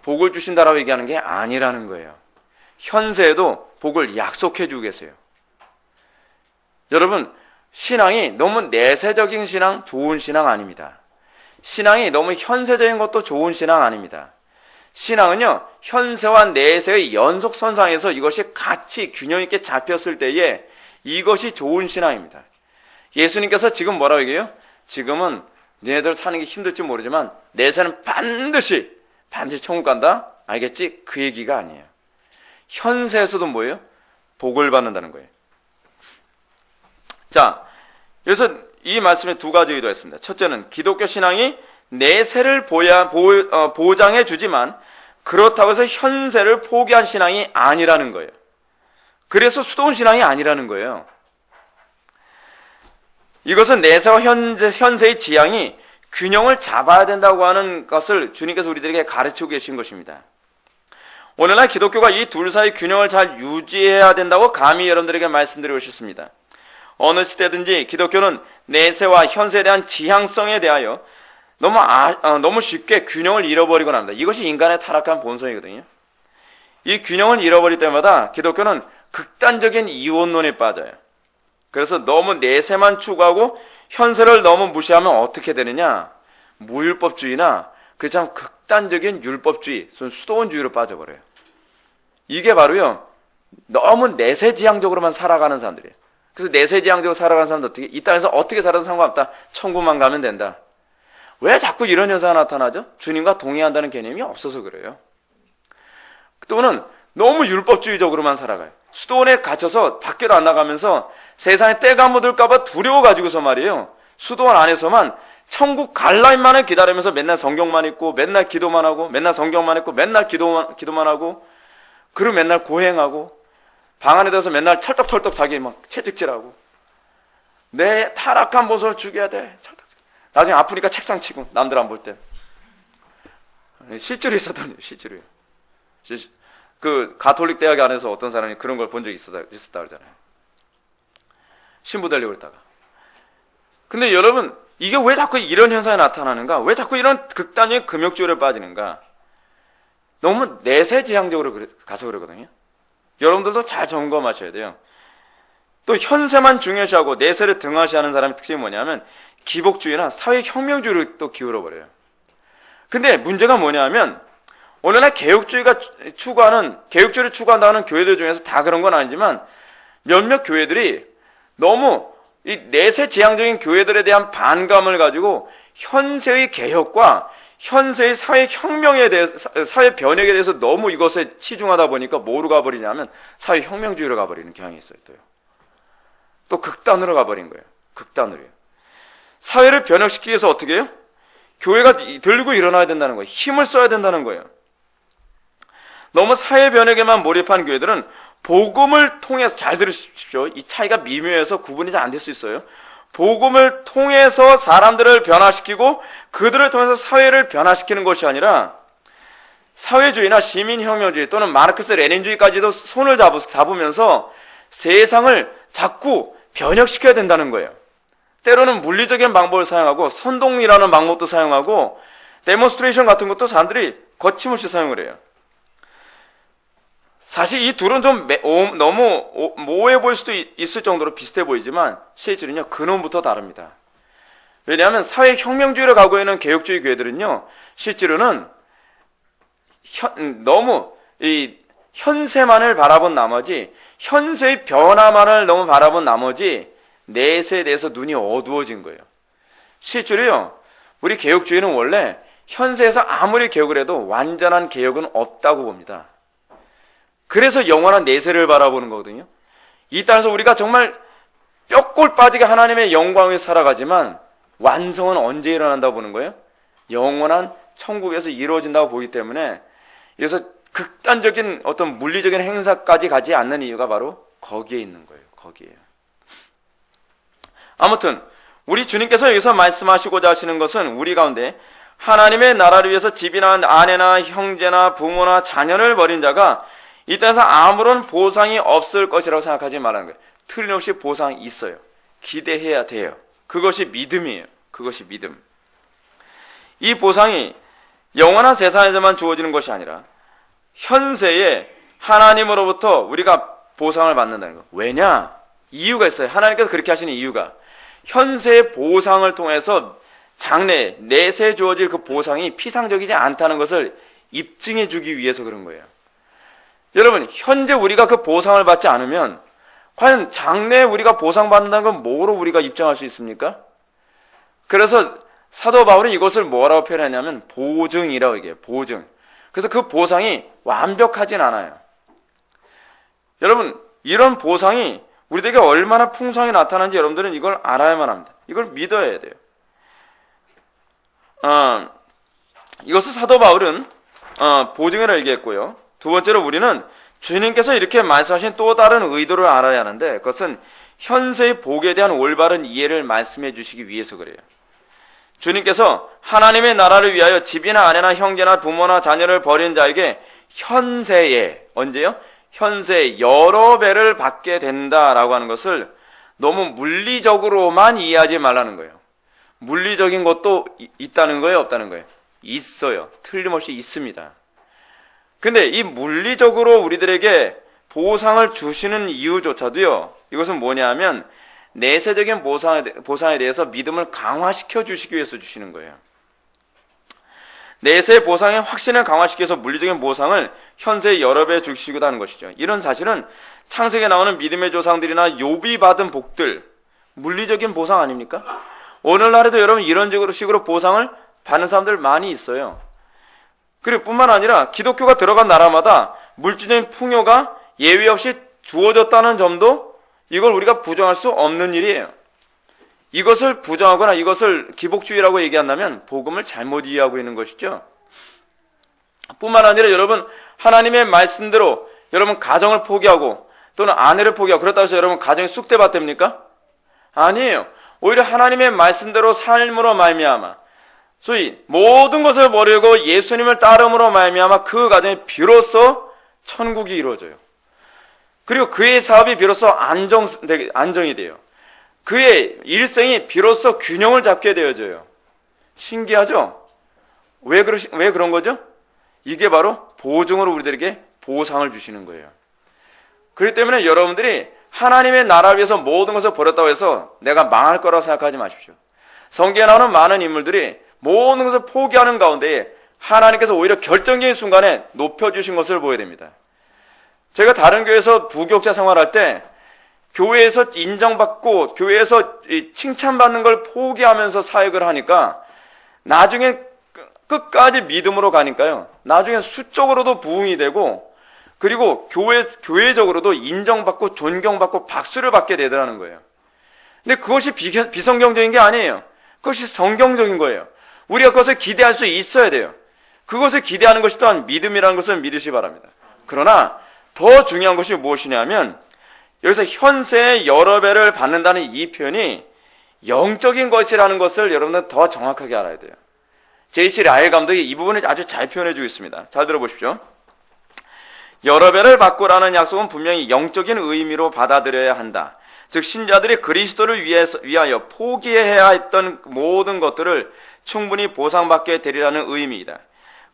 복을 주신다라고 얘기하는 게 아니라는 거예요. 현세에도 복을 약속해 주고 계세요. 여러분, 신앙이 너무 내세적인 신앙, 좋은 신앙 아닙니다. 신앙이 너무 현세적인 것도 좋은 신앙 아닙니다. 신앙은요, 현세와 내세의 연속선상에서 이것이 같이 균형 있게 잡혔을 때에 이것이 좋은 신앙입니다. 예수님께서 지금 뭐라고 얘기해요? 지금은 너네들 사는 게 힘들지 모르지만 내세는 반드시 천국 간다? 알겠지? 그 얘기가 아니에요. 현세에서도 뭐예요? 복을 받는다는 거예요. 자, 여기서 이 말씀에 두 가지 의도가 있습니다. 첫째는 기독교 신앙이 내세를 보장해 주지만 그렇다고 해서 현세를 포기한 신앙이 아니라는 거예요. 그래서 수도원 신앙이 아니라는 거예요. 이것은 내세와 현세의 지향이 균형을 잡아야 된다고 하는 것을 주님께서 우리들에게 가르치고 계신 것입니다. 오늘날 기독교가 이 둘 사이 균형을 잘 유지해야 된다고 감히 여러분들에게 말씀드리고 싶습니다. 어느 시대든지 기독교는 내세와 현세에 대한 지향성에 대하여 너무 쉽게 균형을 잃어버리곤 합니다. 이것이 인간의 타락한 본성이거든요. 이 균형을 잃어버릴 때마다 기독교는 극단적인 이원론에 빠져요. 그래서 너무 내세만 추구하고 현세를 너무 무시하면 어떻게 되느냐? 무율법주의나 그 참 극단적인 율법주의, 수도원주의로 빠져버려요. 이게 바로요, 너무 내세지향적으로만 살아가는 사람들이에요. 그래서 내세지향적으로 살아가는 사람들 어떻게, 이 땅에서 어떻게 살아도 상관없다. 천국만 가면 된다. 왜 자꾸 이런 현상이 나타나죠? 주님과 동의한다는 개념이 없어서 그래요. 또는 너무 율법주의적으로만 살아가요. 수도원에 갇혀서 밖으로 안 나가면서 세상에 때가 묻을까봐 두려워가지고서 말이에요. 수도원 안에서만 천국 갈 날만을 기다리면서 맨날 성경만 읽고 맨날 기도만 하고 맨날 성경만 읽고 맨날 기도만 하고 그리고 맨날 고행하고 방 안에 들어서 맨날 철떡철떡 자기 막 채찍질하고 내 타락한 모습을 죽여야 돼. 철떡철떡. 나중에 아프니까 책상 치고 남들 안 볼 때. 실제로 있었던 일이에요. 실제로요. 그 가톨릭 대학 안에서 어떤 사람이 그런 걸 본 적이 있었다 그러잖아요. 신부 되려고 그랬다가. 근데 여러분, 이게 왜 자꾸 이런 현상이 나타나는가? 왜 자꾸 이런 극단적인 금욕주의를 빠지는가? 너무 내세지향적으로 가서 그러거든요. 여러분들도 잘 점검하셔야 돼요. 또 현세만 중요시하고 내세를 등하시하는 사람의 특징이 뭐냐면 기복주의나 사회혁명주의로 또 기울어버려요. 근데 문제가 뭐냐면 오늘날 개혁주의를 추구한다는 교회들 중에서 다 그런 건 아니지만 몇몇 교회들이 너무 이 내세지향적인 교회들에 대한 반감을 가지고 현세의 개혁과 현세의 사회혁명에 대해서, 사회 변혁에 대해서 너무 이것에 치중하다 보니까 뭐로 가버리냐면 사회혁명주의로 가버리는 경향이 있어요. 또 극단으로 가버린 거예요. 극단으로요. 사회를 변혁시키기 위해서 어떻게 해요? 교회가 들고 일어나야 된다는 거예요. 힘을 써야 된다는 거예요. 너무 사회 변혁에만 몰입한 교회들은 복음을 통해서, 잘 들으십시오. 이 차이가 미묘해서 구분이 잘 안 될 수 있어요. 복음을 통해서 사람들을 변화시키고 그들을 통해서 사회를 변화시키는 것이 아니라 사회주의나 시민혁명주의 또는 마르크스 레닌주의까지도 손을 잡으면서 세상을 자꾸 변혁시켜야 된다는 거예요. 때로는 물리적인 방법을 사용하고 선동이라는 방법도 사용하고 데몬스트레이션 같은 것도 사람들이 거침없이 사용을 해요. 사실 이 둘은 좀 너무 모호해 보일 수도 있을 정도로 비슷해 보이지만 실제로는요, 근원부터 다릅니다. 왜냐하면 사회혁명주의를 가고 있는 개혁주의 교회들은요, 실제로는 너무 이 현세만을 바라본 나머지, 현세의 변화만을 너무 바라본 나머지 내세에 대해서 눈이 어두워진 거예요. 실제로요, 우리 개혁주의는 원래 현세에서 아무리 개혁을 해도 완전한 개혁은 없다고 봅니다. 그래서 영원한 내세를 바라보는 거거든요. 이 땅에서 우리가 정말 뼈골 빠지게 하나님의 영광을 살아가지만 완성은 언제 일어난다고 보는 거예요? 영원한 천국에서 이루어진다고 보기 때문에, 그래서 극단적인 어떤 물리적인 행사까지 가지 않는 이유가 바로 거기에 있는 거예요. 거기에요. 아무튼 우리 주님께서 여기서 말씀하시고자 하시는 것은 우리 가운데 하나님의 나라를 위해서 집이나 아내나 형제나 부모나 자녀를 버린 자가 이 땅에서 아무런 보상이 없을 것이라고 생각하지 말라는 거예요. 틀림없이 보상이 있어요. 기대해야 돼요. 그것이 믿음이에요. 그것이 믿음. 이 보상이 영원한 세상에서만 주어지는 것이 아니라 현세에 하나님으로부터 우리가 보상을 받는다는 거. 왜냐? 이유가 있어요. 하나님께서 그렇게 하시는 이유가 현세의 보상을 통해서 장래, 내세에 주어질 그 보상이 피상적이지 않다는 것을 입증해 주기 위해서 그런 거예요. 여러분, 현재 우리가 그 보상을 받지 않으면 과연 장래에 우리가 보상받는다는 건 뭐로 우리가 입증할 수 있습니까? 그래서 사도 바울은 이것을 뭐라고 표현하냐면 보증이라고 얘기해요. 보증. 그래서 그 보상이 완벽하진 않아요. 여러분, 이런 보상이 우리에게 얼마나 풍성하게 나타나는지 여러분들은 이걸 알아야만 합니다. 이걸 믿어야 돼요. 이것을 사도 바울은 보증이라고 얘기했고요. 두 번째로 우리는 주님께서 이렇게 말씀하신 또 다른 의도를 알아야 하는데, 그것은 현세의 복에 대한 올바른 이해를 말씀해 주시기 위해서 그래요. 주님께서 하나님의 나라를 위하여 집이나 아내나 형제나 부모나 자녀를 버린 자에게 현세에, 언제요? 현세에 여러 배를 받게 된다라고 하는 것을 너무 물리적으로만 이해하지 말라는 거예요. 물리적인 것도 있다는 거예요, 없다는 거예요? 있어요. 틀림없이 있습니다. 근데 이 물리적으로 우리들에게 보상을 주시는 이유조차도요, 이것은 뭐냐면 내세적인 보상에 대해서 믿음을 강화시켜 주시기 위해서 주시는 거예요. 내세의 보상의 확신을 강화시키기 위해서 물리적인 보상을 현세에 여러 배 주시기도 하는 것이죠. 이런 사실은 창세기에 나오는 믿음의 조상들이나 욥이 받은 복들, 물리적인 보상 아닙니까? 오늘날에도 여러분 이런 식으로 보상을 받는 사람들 많이 있어요. 그리고 뿐만 아니라 기독교가 들어간 나라마다 물질적인 풍요가 예외 없이 주어졌다는 점도 이걸 우리가 부정할 수 없는 일이에요. 이것을 부정하거나 이것을 기복주의라고 얘기한다면 복음을 잘못 이해하고 있는 것이죠. 뿐만 아니라 여러분 하나님의 말씀대로 여러분 가정을 포기하고 또는 아내를 포기하고 그렇다고 해서 여러분 가정이 쑥대밭됩니까? 아니에요. 오히려 하나님의 말씀대로 삶으로 말미암아 소위 모든 것을 버리고 예수님을 따름으로 말미암아 그 가정이 비로소 천국이 이루어져요. 그리고 그의 사업이 비로소 안정이 돼요. 그의 일생이 비로소 균형을 잡게 되어져요. 신기하죠? 왜 그런 거죠? 이게 바로 보증으로 우리들에게 보상을 주시는 거예요. 그렇기 때문에 여러분들이 하나님의 나라를 위해서 모든 것을 버렸다고 해서 내가 망할 거라고 생각하지 마십시오. 성경에 나오는 많은 인물들이 모든 것을 포기하는 가운데 하나님께서 오히려 결정적인 순간에 높여주신 것을 보여야 됩니다. 제가 다른 교회에서 부교육자 생활할 때 교회에서 인정받고 교회에서 칭찬받는 걸 포기하면서 사역을 하니까 나중에 끝까지 믿음으로 가니까요. 나중에 수적으로도 부흥이 되고 그리고 교회적으로도 인정받고 존경받고 박수를 받게 되더라는 거예요. 근데 그것이 비성경적인 게 아니에요. 그것이 성경적인 거예요. 우리가 그것을 기대할 수 있어야 돼요. 그것을 기대하는 것이 또한 믿음이라는 것을 믿으시기 바랍니다. 그러나 더 중요한 것이 무엇이냐면 여기서 현세에 여러 배를 받는다는 이 표현이 영적인 것이라는 것을 여러분들 더 정확하게 알아야 돼요. J.C. 라일 감독이 이 부분을 아주 잘 표현해주고 있습니다. 잘 들어보십시오. 여러 배를 받고라는 약속은 분명히 영적인 의미로 받아들여야 한다. 즉 신자들이 그리스도를 위하여 포기해야 했던 모든 것들을 충분히 보상받게 되리라는 의미이다.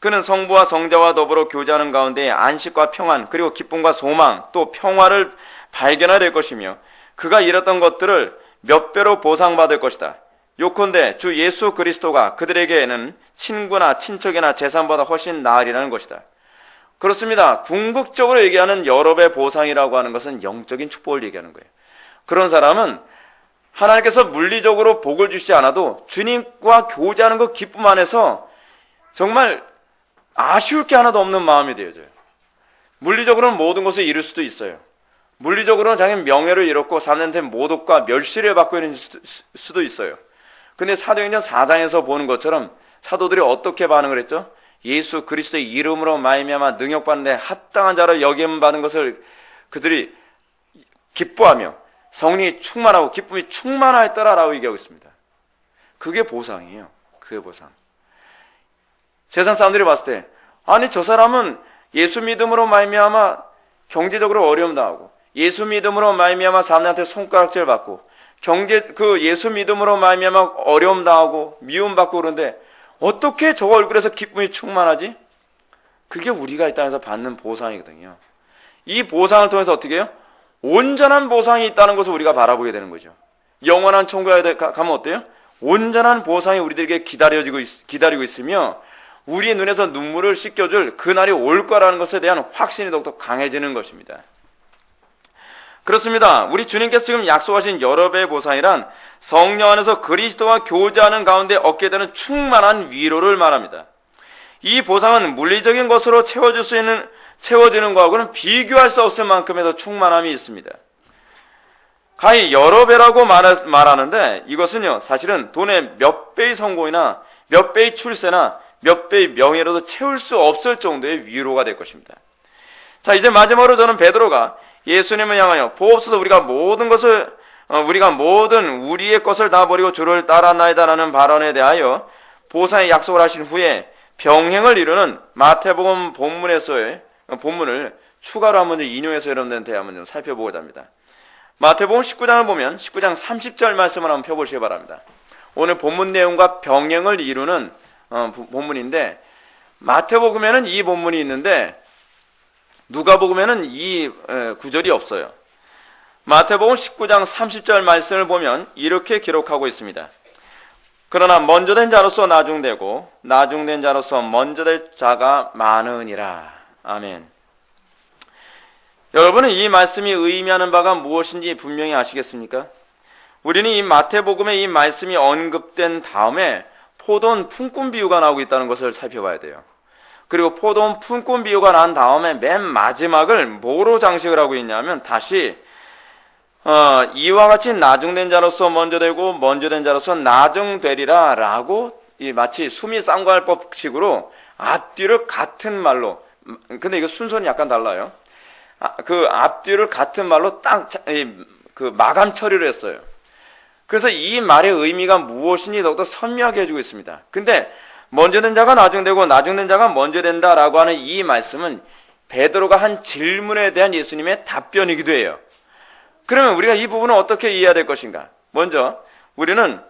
그는 성부와 성자와 더불어 교제하는 가운데 안식과 평안 그리고 기쁨과 소망 또 평화를 발견하게 될 것이며 그가 잃었던 것들을 몇 배로 보상받을 것이다. 요컨대 주 예수 그리스도가 그들에게는 친구나 친척이나 재산보다 훨씬 나으리라는 것이다. 그렇습니다. 궁극적으로 얘기하는 여러 배 보상이라고 하는 것은 영적인 축복을 얘기하는 거예요. 그런 사람은 하나님께서 물리적으로 복을 주시지 않아도 주님과 교제하는 그 기쁨 안에서 정말 아쉬울 게 하나도 없는 마음이 되어져요. 물리적으로는 모든 것을 잃을 수도 있어요. 물리적으로는 자기 명예를 잃었고 사람한테 모독과 멸시를 받고 있는 수도 있어요. 근데 사도행전 4장에서 보는 것처럼 사도들이 어떻게 반응을 했죠? 예수 그리스도의 이름으로 말미암아 능력받는데 합당한 자로 여김받은 것을 그들이 기뻐하며 성령이 충만하고 기쁨이 충만하였더라라고 얘기하고 있습니다. 그게 보상이에요. 그게 보상. 세상 사람들이 봤을 때 아니 저 사람은 예수 믿음으로 말미암아 경제적으로 어려움 당하고 예수 믿음으로 말미암아 사람들한테 손가락질 받고 예수 믿음으로 말미암아 어려움 당하고 미움 받고 그러는데 어떻게 저 얼굴에서 기쁨이 충만하지? 그게 우리가 이 땅에서 받는 보상이거든요. 이 보상을 통해서 어떻게 해요? 온전한 보상이 있다는 것을 우리가 바라보게 되는 거죠. 영원한 천국에 가면 어때요? 온전한 보상이 우리들에게 기다리고 있으며 우리의 눈에서 눈물을 씻겨줄 그날이 올 거라는 것에 대한 확신이 더욱더 강해지는 것입니다. 그렇습니다. 우리 주님께서 지금 약속하신 여러 배의 보상이란 성령 안에서 그리스도와 교제하는 가운데 얻게 되는 충만한 위로를 말합니다. 이 보상은 물리적인 것으로 채워지는 것하고는 비교할 수 없을 만큼의 더 충만함이 있습니다. 가히 여러 배라고 말하는데 이것은요 사실은 돈의 몇 배의 성공이나 몇 배의 출세나 몇 배의 명예로도 채울 수 없을 정도의 위로가 될 것입니다. 자 이제 마지막으로 저는 베드로가 예수님을 향하여 보옵소서 우리가 모든 것을 우리가 모든 우리의 것을 다 버리고 주를 따랐나이다라는 발언에 대하여 보상의 약속을 하신 후에 병행을 이루는 마태복음 본문에서의 본문을 추가로 한번 인용해서 여러분들한테 한번 좀 살펴보고자 합니다. 마태복음 19장을 보면 19장 30절 말씀을 한번 펴보시기 바랍니다. 오늘 본문 내용과 병행을 이루는 본문인데 마태복음에는 이 본문이 있는데 누가복음에는 이 구절이 없어요. 마태복음 19장 30절 말씀을 보면 이렇게 기록하고 있습니다. 그러나 먼저 된 자로서 나중되고 나중된 자로서 먼저 될 자가 많으니라. 아멘. 여러분은 이 말씀이 의미하는 바가 무엇인지 분명히 아시겠습니까? 우리는 이 마태복음의 이 말씀이 언급된 다음에 포도원 품꾼 비유가 나오고 있다는 것을 살펴봐야 돼요. 그리고 포도원 품꾼 비유가 난 다음에 맨 마지막을 뭐로 장식을 하고 있냐면 다시 이와 같이 나중된 자로서 먼저 되고 먼저 된 자로서 나중되리라 라고 마치 수미상관법식으로 앞뒤를 같은 말로, 근데 이거 순서는 약간 달라요. 그 앞뒤를 같은 말로 딱 그 마감 처리를 했어요. 그래서 이 말의 의미가 무엇인지 더욱더 선명하게 해주고 있습니다. 근데 먼저 된 자가 나중되고 나중된 자가 먼저 된다라고 하는 이 말씀은 베드로가 한 질문에 대한 예수님의 답변이기도 해요. 그러면 우리가 이 부분을 어떻게 이해해야 될 것인가? 먼저 우리는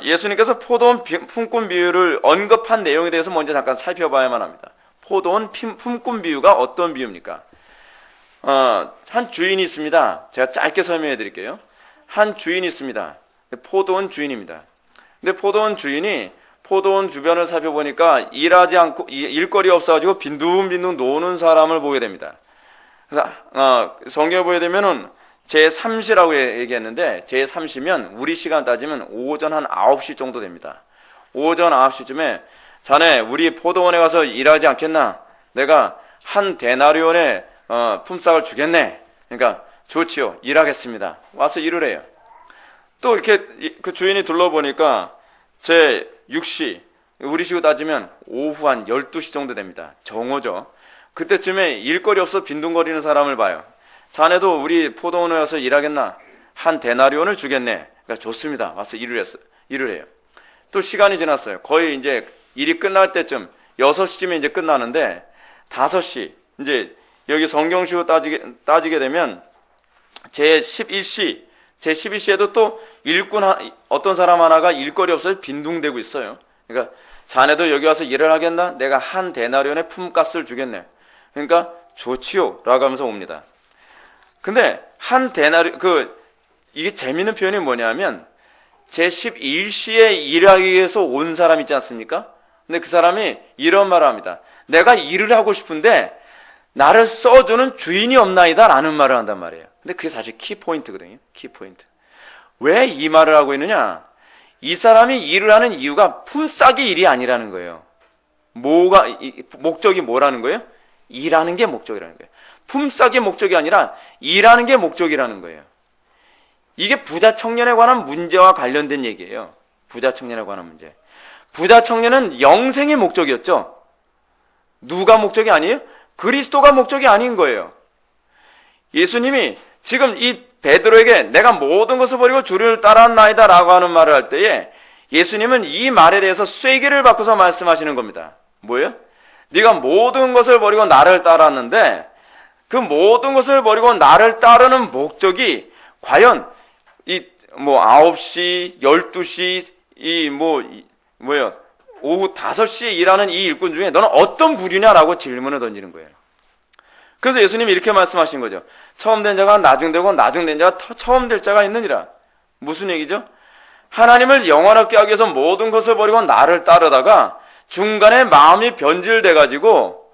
예수님께서 포도원 품꾼 비유를 언급한 내용에 대해서 먼저 잠깐 살펴봐야만 합니다. 포도원 품꾼 비유가 어떤 비유입니까? 한 주인이 있습니다. 제가 짧게 설명해 드릴게요. 한 주인이 있습니다. 포도원 주인입니다. 근데 포도원 주인이 포도원 주변을 살펴보니까 일하지 않고 일거리 없어가지고 빈둥빈둥 노는 사람을 보게 됩니다. 그래서 성경에 보게 되면은 제3시라고 얘기했는데 제3시면 우리 시간 따지면 오전 한 9시 정도 됩니다. 오전 9시쯤에 자네 우리 포도원에 가서 일하지 않겠나? 내가 한 데나리온의 품삯을 주겠네. 그러니까 좋지요. 일하겠습니다. 와서 일을 해요. 또 이렇게 그 주인이 둘러보니까 제 6시, 우리 시고 따지면 오후 한 12시 정도 됩니다. 정오죠. 그때쯤에 일거리 없어 빈둥거리는 사람을 봐요. 자네도 우리 포도원에 와서 일하겠나? 한 데나리온을 주겠네. 그러니까 좋습니다. 와서 일을 해요. 또 시간이 지났어요. 거의 이제 일이 끝날 때쯤 6시쯤에 이제 끝나는데 5시, 이제 여기 성경식으로 따지게 되면 제11시에도 또 일꾼 어떤 사람 하나가 일거리 없어서 빈둥대고 있어요. 그러니까 자네도 여기 와서 일을 하겠나? 내가 한 데나리온의 품값을 주겠네. 그러니까 좋지요 라고 하면서 옵니다. 근데 이게 재밌는 표현이 뭐냐면 제11시에 일하기 위해서 온 사람 있지 않습니까? 근데 그 사람이 이런 말을 합니다. 내가 일을 하고 싶은데 나를 써주는 주인이 없나이다 라는 말을 한단 말이에요. 근데 그게 사실 키포인트거든요. 키포인트. 왜 이 말을 하고 있느냐? 이 사람이 일을 하는 이유가 품삯이 일이 아니라는 거예요. 목적이 뭐라는 거예요? 일하는 게 목적이라는 거예요. 품삯이 목적이 아니라 일하는 게 목적이라는 거예요. 이게 부자 청년에 관한 문제와 관련된 얘기예요. 부자 청년에 관한 문제. 부자 청년은 영생의 목적이었죠. 누가 목적이 아니에요? 그리스도가 목적이 아닌 거예요. 예수님이 지금 이 베드로에게 내가 모든 것을 버리고 주를 따랐나이다 라고 하는 말을 할 때에 예수님은 이 말에 대해서 쐐기를 바꿔서 말씀하시는 겁니다. 뭐예요? 네가 모든 것을 버리고 나를 따랐는데 그 모든 것을 버리고 나를 따르는 목적이 과연 9시, 12시, 오후 5시에 일하는 이 일꾼 중에 너는 어떤 부류냐라고 질문을 던지는 거예요. 그래서 예수님이 이렇게 말씀하신 거죠. 처음 된 자가 나중되고 나중된 자가 처음 될 자가 있느니라. 무슨 얘기죠? 하나님을 영원하게 하기 위해서 모든 것을 버리고 나를 따르다가 중간에 마음이 변질돼가지고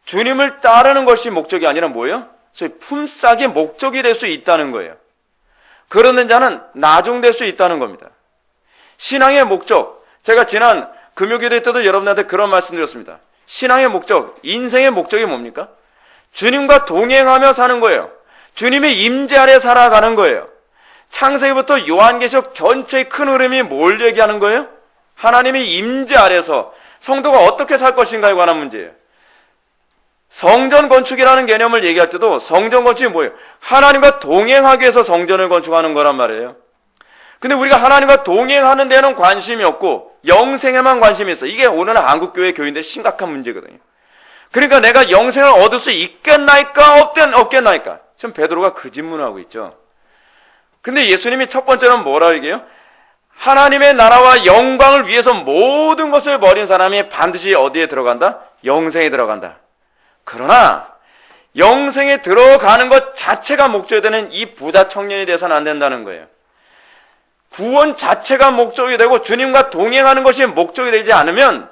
주님을 따르는 것이 목적이 아니라 뭐예요? 소위 품삯이 목적이 될 수 있다는 거예요. 그런 자는 나중될 수 있다는 겁니다. 신앙의 목적, 제가 지난 금요기도 때도 여러분한테 그런 말씀 드렸습니다. 신앙의 목적, 인생의 목적이 뭡니까? 주님과 동행하며 사는 거예요. 주님의 임재 아래 살아가는 거예요. 창세기부터 요한계시록 전체의 큰 흐름이 뭘 얘기하는 거예요? 하나님의 임재 아래서 성도가 어떻게 살 것인가에 관한 문제예요. 성전 건축이라는 개념을 얘기할 때도 성전 건축이 뭐예요? 하나님과 동행하기 위해서 성전을 건축하는 거란 말이에요. 근데 우리가 하나님과 동행하는 데는 관심이 없고 영생에만 관심이 있어. 이게 오늘날 한국교회 교인들의 심각한 문제거든요. 그러니까 내가 영생을 얻을 수 있겠나이까 없겠나이까? 지금 베드로가 그 질문을 하고 있죠. 근데 예수님이 첫 번째는 뭐라 얘기해요? 하나님의 나라와 영광을 위해서 모든 것을 버린 사람이 반드시 어디에 들어간다? 영생에 들어간다. 그러나 영생에 들어가는 것 자체가 목적이 되는 이 부자 청년이 돼서는 안 된다는 거예요. 구원 자체가 목적이 되고 주님과 동행하는 것이 목적이 되지 않으면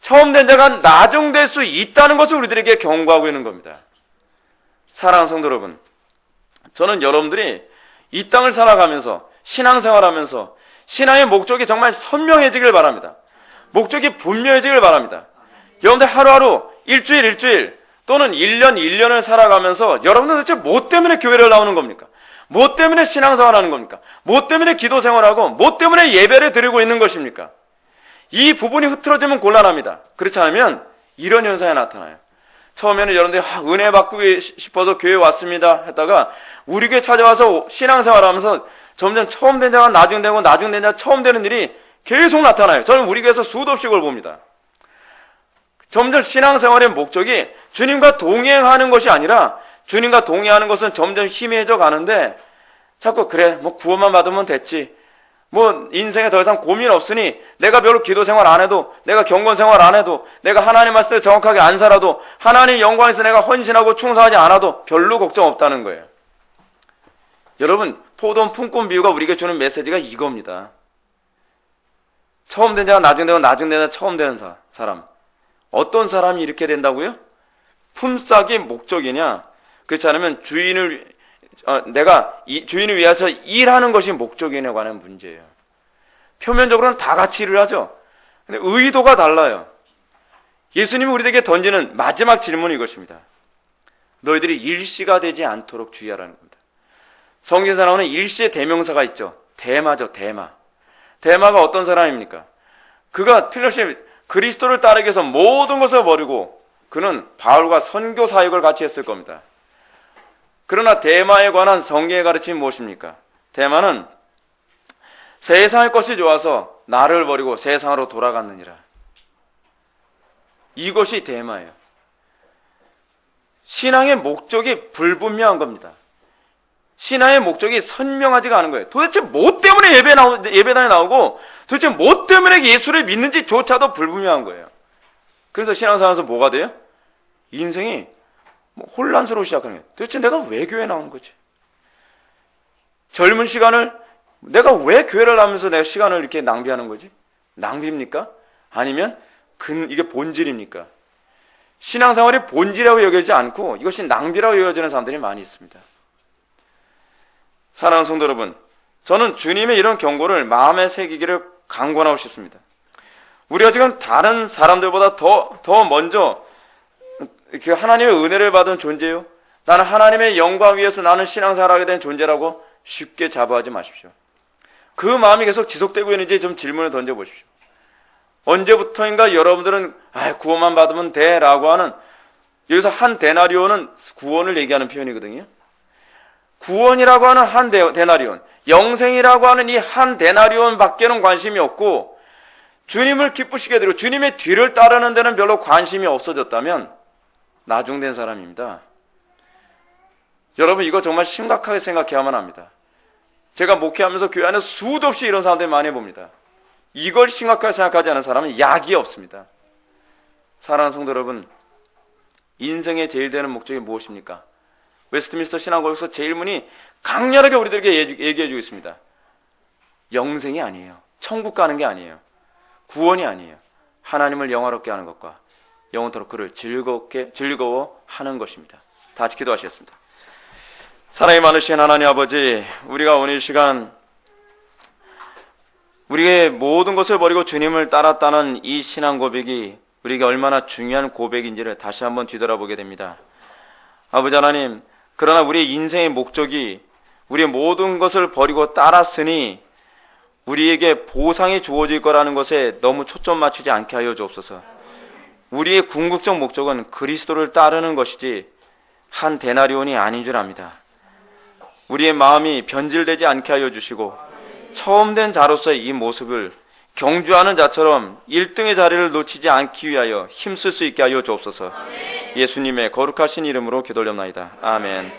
처음 된 자가 나중될 수 있다는 것을 우리들에게 경고하고 있는 겁니다. 사랑하는 성도 여러분, 저는 여러분들이 이 땅을 살아가면서 신앙생활하면서 신앙의 목적이 정말 선명해지길 바랍니다. 목적이 분명해지길 바랍니다. 여러분들 하루하루 일주일 또는 1년을 살아가면서 여러분들 도대체 뭐 때문에 교회를 나오는 겁니까? 뭐 때문에 신앙생활하는 겁니까? 뭐 때문에 기도생활하고 뭐 때문에 예배를 드리고 있는 것입니까? 이 부분이 흐트러지면 곤란합니다. 그렇지 않으면 이런 현상이 나타나요. 처음에는 여러분들이 은혜 받고 싶어서 교회에 왔습니다 했다가 우리 교회 찾아와서 신앙생활하면서 점점 처음 된 자가 나중 되고 나중 된 자가 처음 되는 일이 계속 나타나요. 저는 우리 교회에서 수도 없이 그걸 봅니다. 점점 신앙생활의 목적이 주님과 동행하는 것이 아니라 주님과 동행하는 것은 점점 희미해져 가는데 자꾸 그래 뭐 구원만 받으면 됐지, 뭐 인생에 더 이상 고민 없으니 내가 별로 기도 생활 안 해도, 내가 경건 생활 안 해도, 내가 하나님 말씀을 정확하게 안 살아도, 하나님 영광에서 내가 헌신하고 충성하지 않아도 별로 걱정 없다는 거예요. 여러분, 포도원 품꾼 비유가 우리에게 주는 메시지가 이겁니다. 처음 된 자가 나중 되고 나중 된 자가 처음 되는 사람. 어떤 사람이 이렇게 된다고요? 품삯이 목적이냐? 그렇지 않으면 내가 주인을 위해서 일하는 것이 목적이냐고 하는 문제예요. 표면적으로는 다 같이 일을 하죠. 근데 의도가 달라요. 예수님이 우리에게 던지는 마지막 질문이 이것입니다. 너희들이 일시가 되지 않도록 주의하라는 겁니다. 성경에서 나오는 일시의 대명사가 있죠. 대마죠, 대마. 대마가 어떤 사람입니까? 그가 틀림없이 그리스도를 따르기 위해서 모든 것을 버리고 그는 바울과 선교 사역을 같이 했을 겁니다. 그러나 대마에 관한 성경의 가르침이 무엇입니까? 대마는 세상의 것이 좋아서 나를 버리고 세상으로 돌아갔느니라. 이것이 대마예요. 신앙의 목적이 불분명한 겁니다. 신앙의 목적이 선명하지가 않은 거예요. 도대체 뭐 때문에 예배당에 나오고 도대체 뭐 때문에 예수를 믿는지조차도 불분명한 거예요. 그래서 신앙생활에서 뭐가 돼요? 인생이 혼란스러워 시작하는 거예요. 도대체 내가 왜 교회에 나오는 거지? 젊은 시간을 내가 왜 교회를 나오면서 내가 시간을 이렇게 낭비하는 거지? 낭비입니까? 아니면 이게 본질입니까? 신앙생활이 본질이라고 여겨지지 않고 이것이 낭비라고 여겨지는 사람들이 많이 있습니다. 사랑하는 성도 여러분, 저는 주님의 이런 경고를 마음에 새기기를 강권하고 싶습니다. 우리가 지금 다른 사람들보다 더 먼저 이렇게 하나님의 은혜를 받은 존재요, 나는 하나님의 영광 위해서 나는 신앙생활을 하게 된 존재라고 쉽게 자부하지 마십시오. 그 마음이 계속 지속되고 있는지 좀 질문을 던져보십시오. 언제부터인가 여러분들은 구원만 받으면 돼 라고 하는, 여기서 한 데나리온은 구원을 얘기하는 표현이거든요. 구원이라고 하는 한 데나리온, 영생이라고 하는 이 한 데나리온 밖에는 관심이 없고 주님을 기쁘시게 되고 주님의 뒤를 따르는 데는 별로 관심이 없어졌다면 나중된 사람입니다. 여러분, 이거 정말 심각하게 생각해야만 합니다. 제가 목회하면서 교회 안에 수도 없이 이런 사람들 많이 봅니다. 이걸 심각하게 생각하지 않은 사람은 약이 없습니다. 사랑하는 성도 여러분, 인생의 제일 되는 목적이 무엇입니까? 웨스트민스터 신앙고에서 제일문이 강렬하게 우리들에게 얘기해주고 있습니다. 영생이 아니에요. 천국 가는 게 아니에요. 구원이 아니에요. 하나님을 영화롭게 하는 것과 영원토록 그를 즐거워하는 것입니다. 다 같이 기도하시겠습니다. 사랑이 많으신 하나님 아버지, 우리가 오늘 이 시간 우리의 모든 것을 버리고 주님을 따랐다는 이 신앙 고백이 우리에게 얼마나 중요한 고백인지를 다시 한번 뒤돌아보게 됩니다. 아버지 하나님, 그러나 우리의 인생의 목적이 우리의 모든 것을 버리고 따랐으니 우리에게 보상이 주어질 거라는 것에 너무 초점 맞추지 않게 하여 주옵소서. 우리의 궁극적 목적은 그리스도를 따르는 것이지 한 데나리온이 아닌 줄 압니다. 우리의 마음이 변질되지 않게 하여 주시고 처음 된 자로서의 이 모습을 경주하는 자처럼 1등의 자리를 놓치지 않기 위하여 힘쓸 수 있게 하여 주옵소서. 예수님의 거룩하신 이름으로 기도올렵나이다. 아멘.